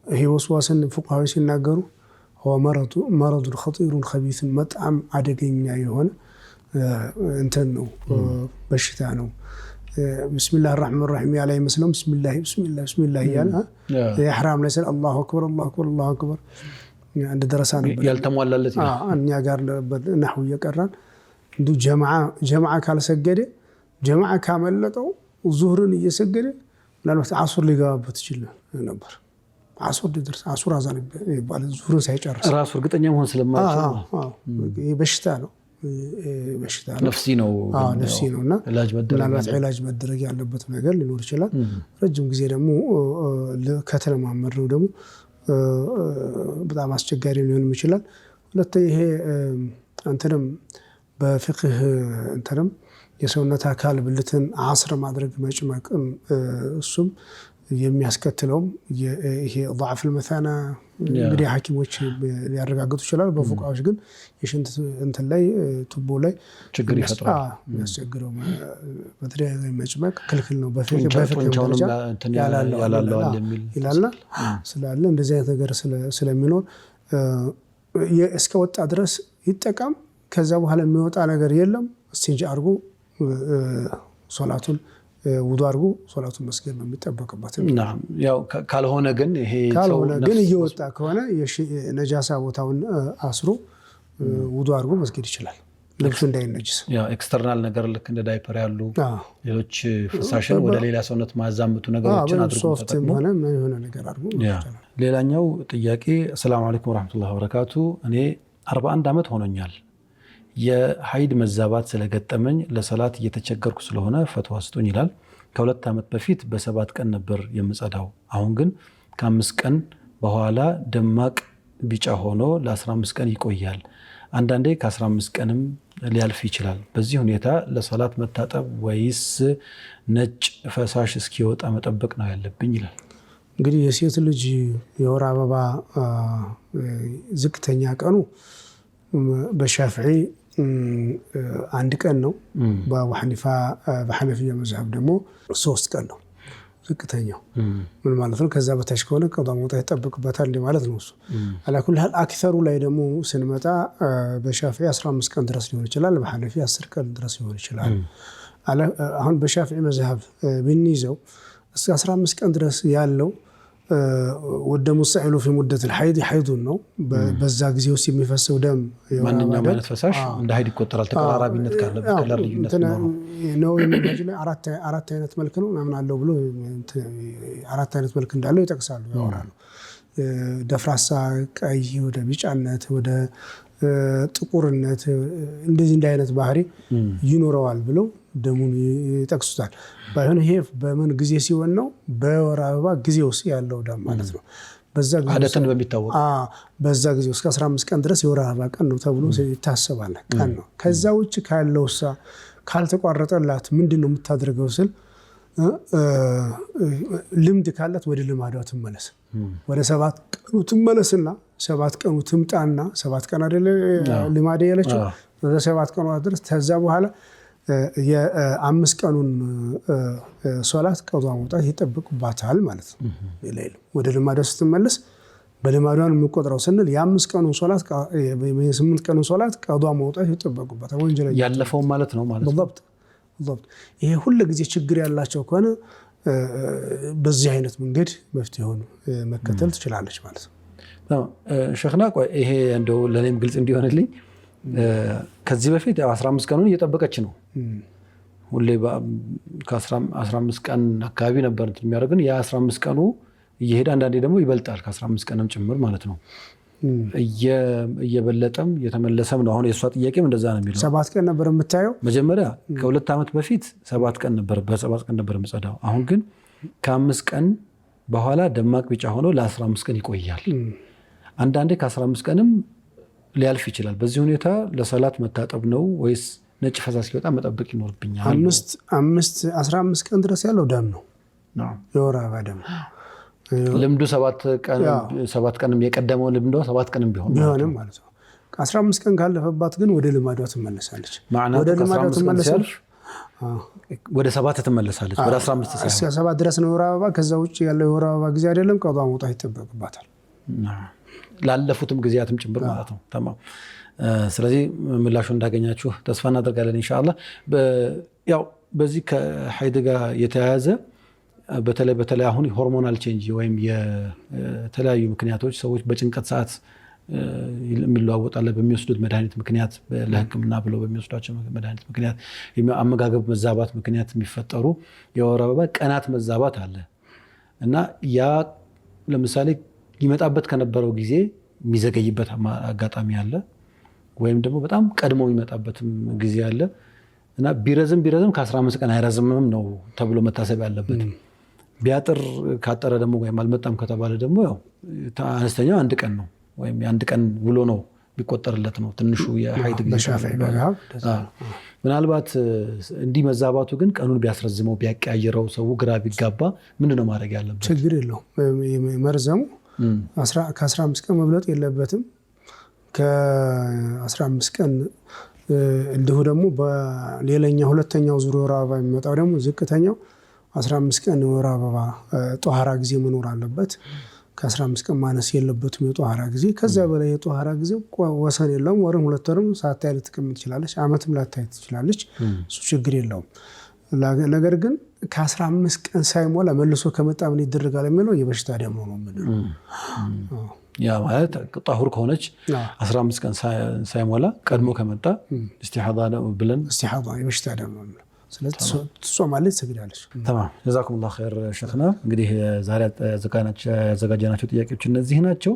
ይሄ ወስዋስን ፉቃሃዎች ሲናገሩ هو مرض خطير خبيث በጣም አደገኛ የሆነ እንትን ነው በሽታ ነው። ቢስሚላህ الرحمن الرحيم ያለ ይመስለው ቢስሚላህ ያለ ኢህራም ላይ አላሁ አክበር አላሁ አክበር አንድ ደረሳ ነበር ያልተሟላለት እኛ ጋር ነህው እየቀራን እንዱ ጀማዓ ካልሰገደ ጀማዓ ካመለጠው ዙህርን እየሰገደ ምናልባት አሱር ሊገባበት ይችላል ነበር። አሱር ድረስ አሱር አዛን ይባላል ዙህርን ሳይጨርስ ራሱ እርግጠኛ መሆን ስለማይችል ይሄ በሽታ ነው ነፍሲ ነውና ምናልባት ዒላጅ መደረግ ያለበት ነገር ሊኖር ይችላል። ረጅም ጊዜ ደግሞ ከተለማመድ ነው ደግሞ በጣም አስቸጋሪ ሊሆን ይችላል። ሁለተኛ ይሄ እንትንም በፍቅህ እንትንም የሰውነት አካል ብልትን አስር ማድረግ መጭመቅም እሱም የሚያስከትለው ይሄ ضعف المثانة እንግዲህ ሐኪሞች ሊያረጋግጡ ይችላል። በፉቃዎች ግን የሽንት እንትን ላይ ቱቦ ላይ ችግር ይፈጥራል። የሚያስቸግረው በተደጋጋሚ መጭመቅ ክልክል ነው። በፍቅህ ደረጃ ያላለው ይላልና ስላለ እንደዚህ አይነት ነገር ስለሚኖር እስከ ወጣ ድረስ ይጠቀም። ከዛ በኋላ የሚወጣ ነገር የለም። እስቲንጃ አድርጎ ሶላቱን ውዱእ አድርጎ ሶላቱን መስገድ ነው የሚጠበቅበት። ያው ካልሆነ ግን እየወጣ ከሆነ ነጃሳ ቦታውን አስሮ ውዱእ አድርጎ መስገድ ይችላል። ልብሱ እንዳይነጅስ ኤክስተርናል ነገር ልክ እንደ ዳይፐር ያሉ ሌሎች ፍሳሽን ወደ ሌላ ሰውነት ማዛመቱ ነገሮችን አድርጎ ተጠቅሞ የሆነ ነገር አድርጎ ይችላል። ሌላኛው ጥያቄ ሰላም አለይኩም ወራህመቱላሂ ወበረካቱ። እኔ 41 ዓመት ሆኖኛል። የሀይድ መዛባት ስለገጠመኝ ለሰላት እየተቸገርኩ ስለሆነ ፈትዋ ስጡኝ ይላል። ከ2 ዓመት በፊት በ7 ቀን ነበር የምጸዳው። አሁን ግን ከ5 ቀን በኋላ ደማቅ ቢጫ ሆኖ ለ15 ቀን ይቆያል። አንዳንዴ ከ15 ቀንም ሊያልፍ ይችላል። በዚህ ሁኔታ ለሰላት መታጠብ ወይስ ነጭ ፈሳሽ እስኪወጣ መጠበቅ ነው ያለብኝ ይላል። እንግዲህ የሴት ልጅ የወር አበባ ዝቅተኛ ቀኑ በሻፊዒ 1 ቀን ነው። በአቡ ሐኒፋ በሐነፊያ መዝሀብ ደግሞ 3 ቀን ነው ዝቅተኛው። ምን ማለት ነው? ከዛ በታች ከሆነ ቀዷ መውጣት ይጠበቅበታል ማለት ነው። እሱ አላኩል ሀል አክተሩ ላይ ደግሞ ስንመጣ በሻፊዒ 15 ቀን ድረስ ሊሆን ይችላል። በሐነፊ 10 ቀን ድረስ ሊሆን ይችላል። አሁን በሻፊዒ መዝሀብ ብንይዘው እስከ 15 ቀን ድረስ ያለው ወደ ሙሳኢሉ في مدة الحيض حيض ነው። በዛ ጊዜ ውስጥ የሚፈሰው ደም ማንኛውም አይነት ፈሳሽ እንደ ሀይድ ይቆጠራል። ተቀራራቢነት ካለበት ከለር ልዩነት ነው የሚባለው። አራት አይነት መልክ ነው ምናምን አለው ብሎ 4 አይነት መልክ እንዳለው ይጠቅሳሉ ያወራሉ። ደፍራሳ፣ ቀይ፣ ወደ ቢጫነት፣ ወደ ጥቁርነት እንደዚህ እንደ አይነት ባህሪ ይኖረዋል ብለው ደሙን ይጠቅሱታል። ባይሆን ይሄ በምን ጊዜ ሲሆን ነው? በወር አበባ ጊዜ ውስጥ ያለው ደም ማለት ነው። በዛ ጊዜ አደተን በሚታወቅ በዛ ጊዜ እስከ 15 ቀን ድረስ የወር አበባ ቀን ነው ተብሎ ይታሰባል። ቀን ነው። ከዛ ውጭ ካለውሳ ካልተቋረጠላት ምንድነው የምታደርገው ስል ልምድ ካላት ወደ ልማዷ ትመለስ። ወደ 7 ቀኑ ትመለስና 7 ቀኑ ትምጣና 7 ቀን አይደለ ልማድ ያለችው ወደ 7 ቀኑ ድረስ ከዛ በኋላ የ5 ቀኑን ሶላት ቀዷ መውጣት ይጠብቅባታል ማለት ነው። ወደ ልማዷ ስትመለስ በልማዷን የሚቆጥረው ስንል የ5 ቀኑን ሶላት የ8 ቀኑን ሶላት ቀዷ መውጣት ይጠብቅባታል። ወንጀል ያለፈው ማለት ነው ማለት ነው። ይሄ ሁሉ ጊዜ ችግር ያላቸው ከሆነ በዚህ አይነት መንገድ መፍትሄውን መከተል ትችላለች ማለት ነው። ሸኽና ቆይ ይሄ እንደው ለኔም ግልጽ እንዲሆንልኝ ከዚህ በፊት 15 ቀኑን እየጠበቀች ነው። ሁሌ ከ15 ቀን አካባቢ ነበር የሚያደርግን የ15 ቀኑ እየሄደ አንዳንዴ ደግሞ ይበልጣል ከ15 ቀንም ጭምር ማለት ነው። እየበለጠም እየተመለሰም ነው። አሁን የሷ ጥያቄም እንደዛ ነው የሚለው 7 ቀን ነበር የምታየው መጀመሪያ ከ2 ዓመት በፊት 7 ቀን ነበር በ7 ቀን ነበር የምጸዳው። አሁን ግን ከ5 ቀን በኋላ ደማቅ ቢጫ ሆኖ ለ15 ቀን ይቆያል። አንዳንዴ ከ15 ቀንም ሊያልፍ ይችላል። በዚህ ሁኔታ ለሰላት መታጠብ ነው ወይስ ነጭ ፈሳሽ ሲወጣ መጠበቅ ይኖርብኛል። 15 ቀን ድረስ ያለው ደም ነው የወር አበባ ደም። ልምዱ 7 ቀንም የቀደመው ልምዶ 7 ቀንም ቢሆንም ማለት ነው። 15 ቀን ካለፈባት ግን ወደ ልማዷ ትመለሳለች። ወደ ልማዷ ትመለሳለች። ወደ 7 ትመለሳለች። ወደ 15 እስከ 7 ድረስ ነው የወር አበባ። ከዛ ውጭ ያለው የወር አበባ ጊዜ አይደለም ቀዷ መውጣት ይጠበቅባታል። ላለፉትም ጊዜያትም ጭምር ማለት ነው። ተማም። ስለዚህ ምላሹ እንዳገኛችሁ ተስፋ እናደርጋለን ኢንሻአላህ። ያው በዚህ ከሐይድ ጋር የተያያዘ በተለይ አሁን ሆርሞናል ቼንጅ ወይም የተለያዩ ምክንያቶች ሰዎች በጭንቀት ሰዓት የሚለዋወጣለ በሚወስዱት መድኃኒት ምክንያት ለሕክምና ብለው በሚወስዷቸው መድኃኒት ምክንያት አመጋገብ መዛባት ምክንያት የሚፈጠሩ የወር አበባ ቀናት መዛባት አለ እና ያ ለምሳሌ ይመጣበት ከነበረው ጊዜ የሚዘገይበት አጋጣሚ አለ፣ ወይም ደግሞ በጣም ቀድሞ የሚመጣበትም ጊዜ አለ እና ቢረዝም ከ15 ቀን አይረዝምም ነው ተብሎ መታሰብ ያለበት። ቢያጥር ካጠረ ደግሞ ወይም አልመጣም ከተባለ ደግሞ ያው አነስተኛው 1 ቀን ነው ወይም የ1 ቀን ውሎ ነው ቢቆጠርለት ነው ትንሹ የሐይድ ጊዜ። ምናልባት እንዲህ መዛባቱ ግን ቀኑን ቢያስረዝመው ቢያቀያይረው ሰው ግራ ቢጋባ ምንድነው ማድረግ ያለበት? ችግር የለውም። መርዘሙ ከ15 ቀን መብለጥ የለበትም። ከ15 ቀን እንዲሁ ደግሞ በሌላኛው ሁለተኛው ዙር የወር አበባ የሚመጣው ደግሞ ዝቅተኛው 15 ቀን የወር አበባ ጧሃራ ጊዜ መኖር አለበት። ከ15 ቀን ማነስ የለበትም የጧሃራ ጊዜ። ከዛ በላይ የጧሃራ ጊዜ ወሰን የለውም። ወርም 2 ወርም ሳታይ ልትቀምጥ ትችላለች፣ አመትም ላታይ ትችላለች። እሱ ችግር የለውም። ነገር ግን ከ15 ቀን ሳይሞላ መልሶ ከመጣ ምን ይደረጋል የሚለው የበሽታ ደም ነው የምንለው። ያ ማለት ጣሁር ከሆነች 15 ቀን ሳይሞላ ቀድሞ ከመጣ ኢስቲሃዳ ነው ብለን ኢስቲሃዳ የበሽታ ደም ነው የምንለው። ስለዚህ ትጾማለች፣ ትሰግዳለች። ተማም ጀዛኩሙላህ ኸይር ሸይኽና። እንግዲህ ዛሬ ያዘጋጀናቸው ጥያቄዎች እነዚህ ናቸው።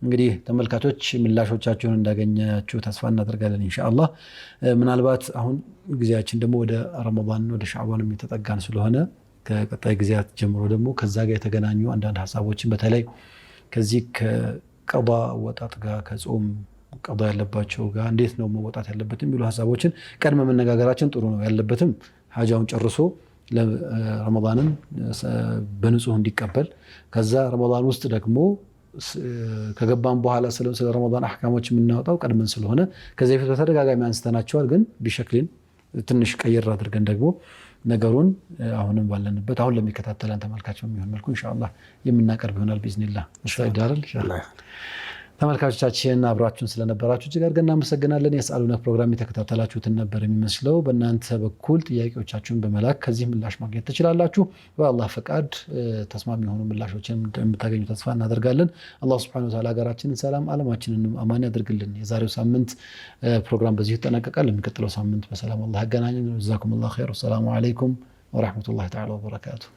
እንግዲህ ተመልካቾች ምላሾቻችሁን እንዳገኛችሁ ተስፋ እናደርጋለን ኢንሻአላህ። ምናልባት አሁን ጊዜያችን ደግሞ ወደ ረመዳን ወደ ሻዕባን የሚተጠጋን ስለሆነ ከቀጣይ ጊዜያት ጀምሮ ደግሞ ከዛ ጋር የተገናኙ አንዳንድ ሀሳቦችን በተለይ ከዚህ ከቀዷ ወጣት ጋር ከጾም ቀዷ ያለባቸው ጋር እንዴት ነው መወጣት ያለበት የሚሉ ሀሳቦችን ቀድመ መነጋገራችን ጥሩ ነው። ያለበትም ሀጃውን ጨርሶ ረመዳንን በንጹህ እንዲቀበል ከዛ ረመዳን ውስጥ ደግሞ ከገባን በኋላ ስለ ረመዳን አህካሞች የምናወጣው ቀድመን ስለሆነ ከዚህ በፊት በተደጋጋሚ አንስተናቸዋል። ግን ቢሸክልን ትንሽ ቀይር አድርገን ደግሞ ነገሩን አሁንም ባለንበት አሁን ለሚከታተለን ተመልካች በሚሆን መልኩ ኢንሻአላህ የምናቀርብ ይሆናል ቢዝኒላህ። ኢንሻአላህ ኢንሻአላህ። ተመልካቾቻችን አብራችሁን ስለነበራችሁ እጅግ አድርገን እናመሰግናለን። የሰአሉነ ፕሮግራም የተከታተላችሁትን ነበር የሚመስለው። በእናንተ በኩል ጥያቄዎቻችሁን በመላክ ከዚህ ምላሽ ማግኘት ትችላላችሁ። በአላህ ፈቃድ ተስማሚ የሆኑ ምላሾችን እንደምታገኙ ተስፋ እናደርጋለን። አላህ ሱብሓነሁ ወተዓላ ሀገራችንን ሰላም፣ ዓለማችንን አማን ያድርግልን። የዛሬው ሳምንት ፕሮግራም በዚህ ይጠናቀቃል። የሚቀጥለው ሳምንት በሰላም አላህ ያገናኘን። ጀዛኩሙላሁ ኸይር። ሰላሙ አለይኩም ወራህመቱላሂ ተዓላ ወበረካቱሁ።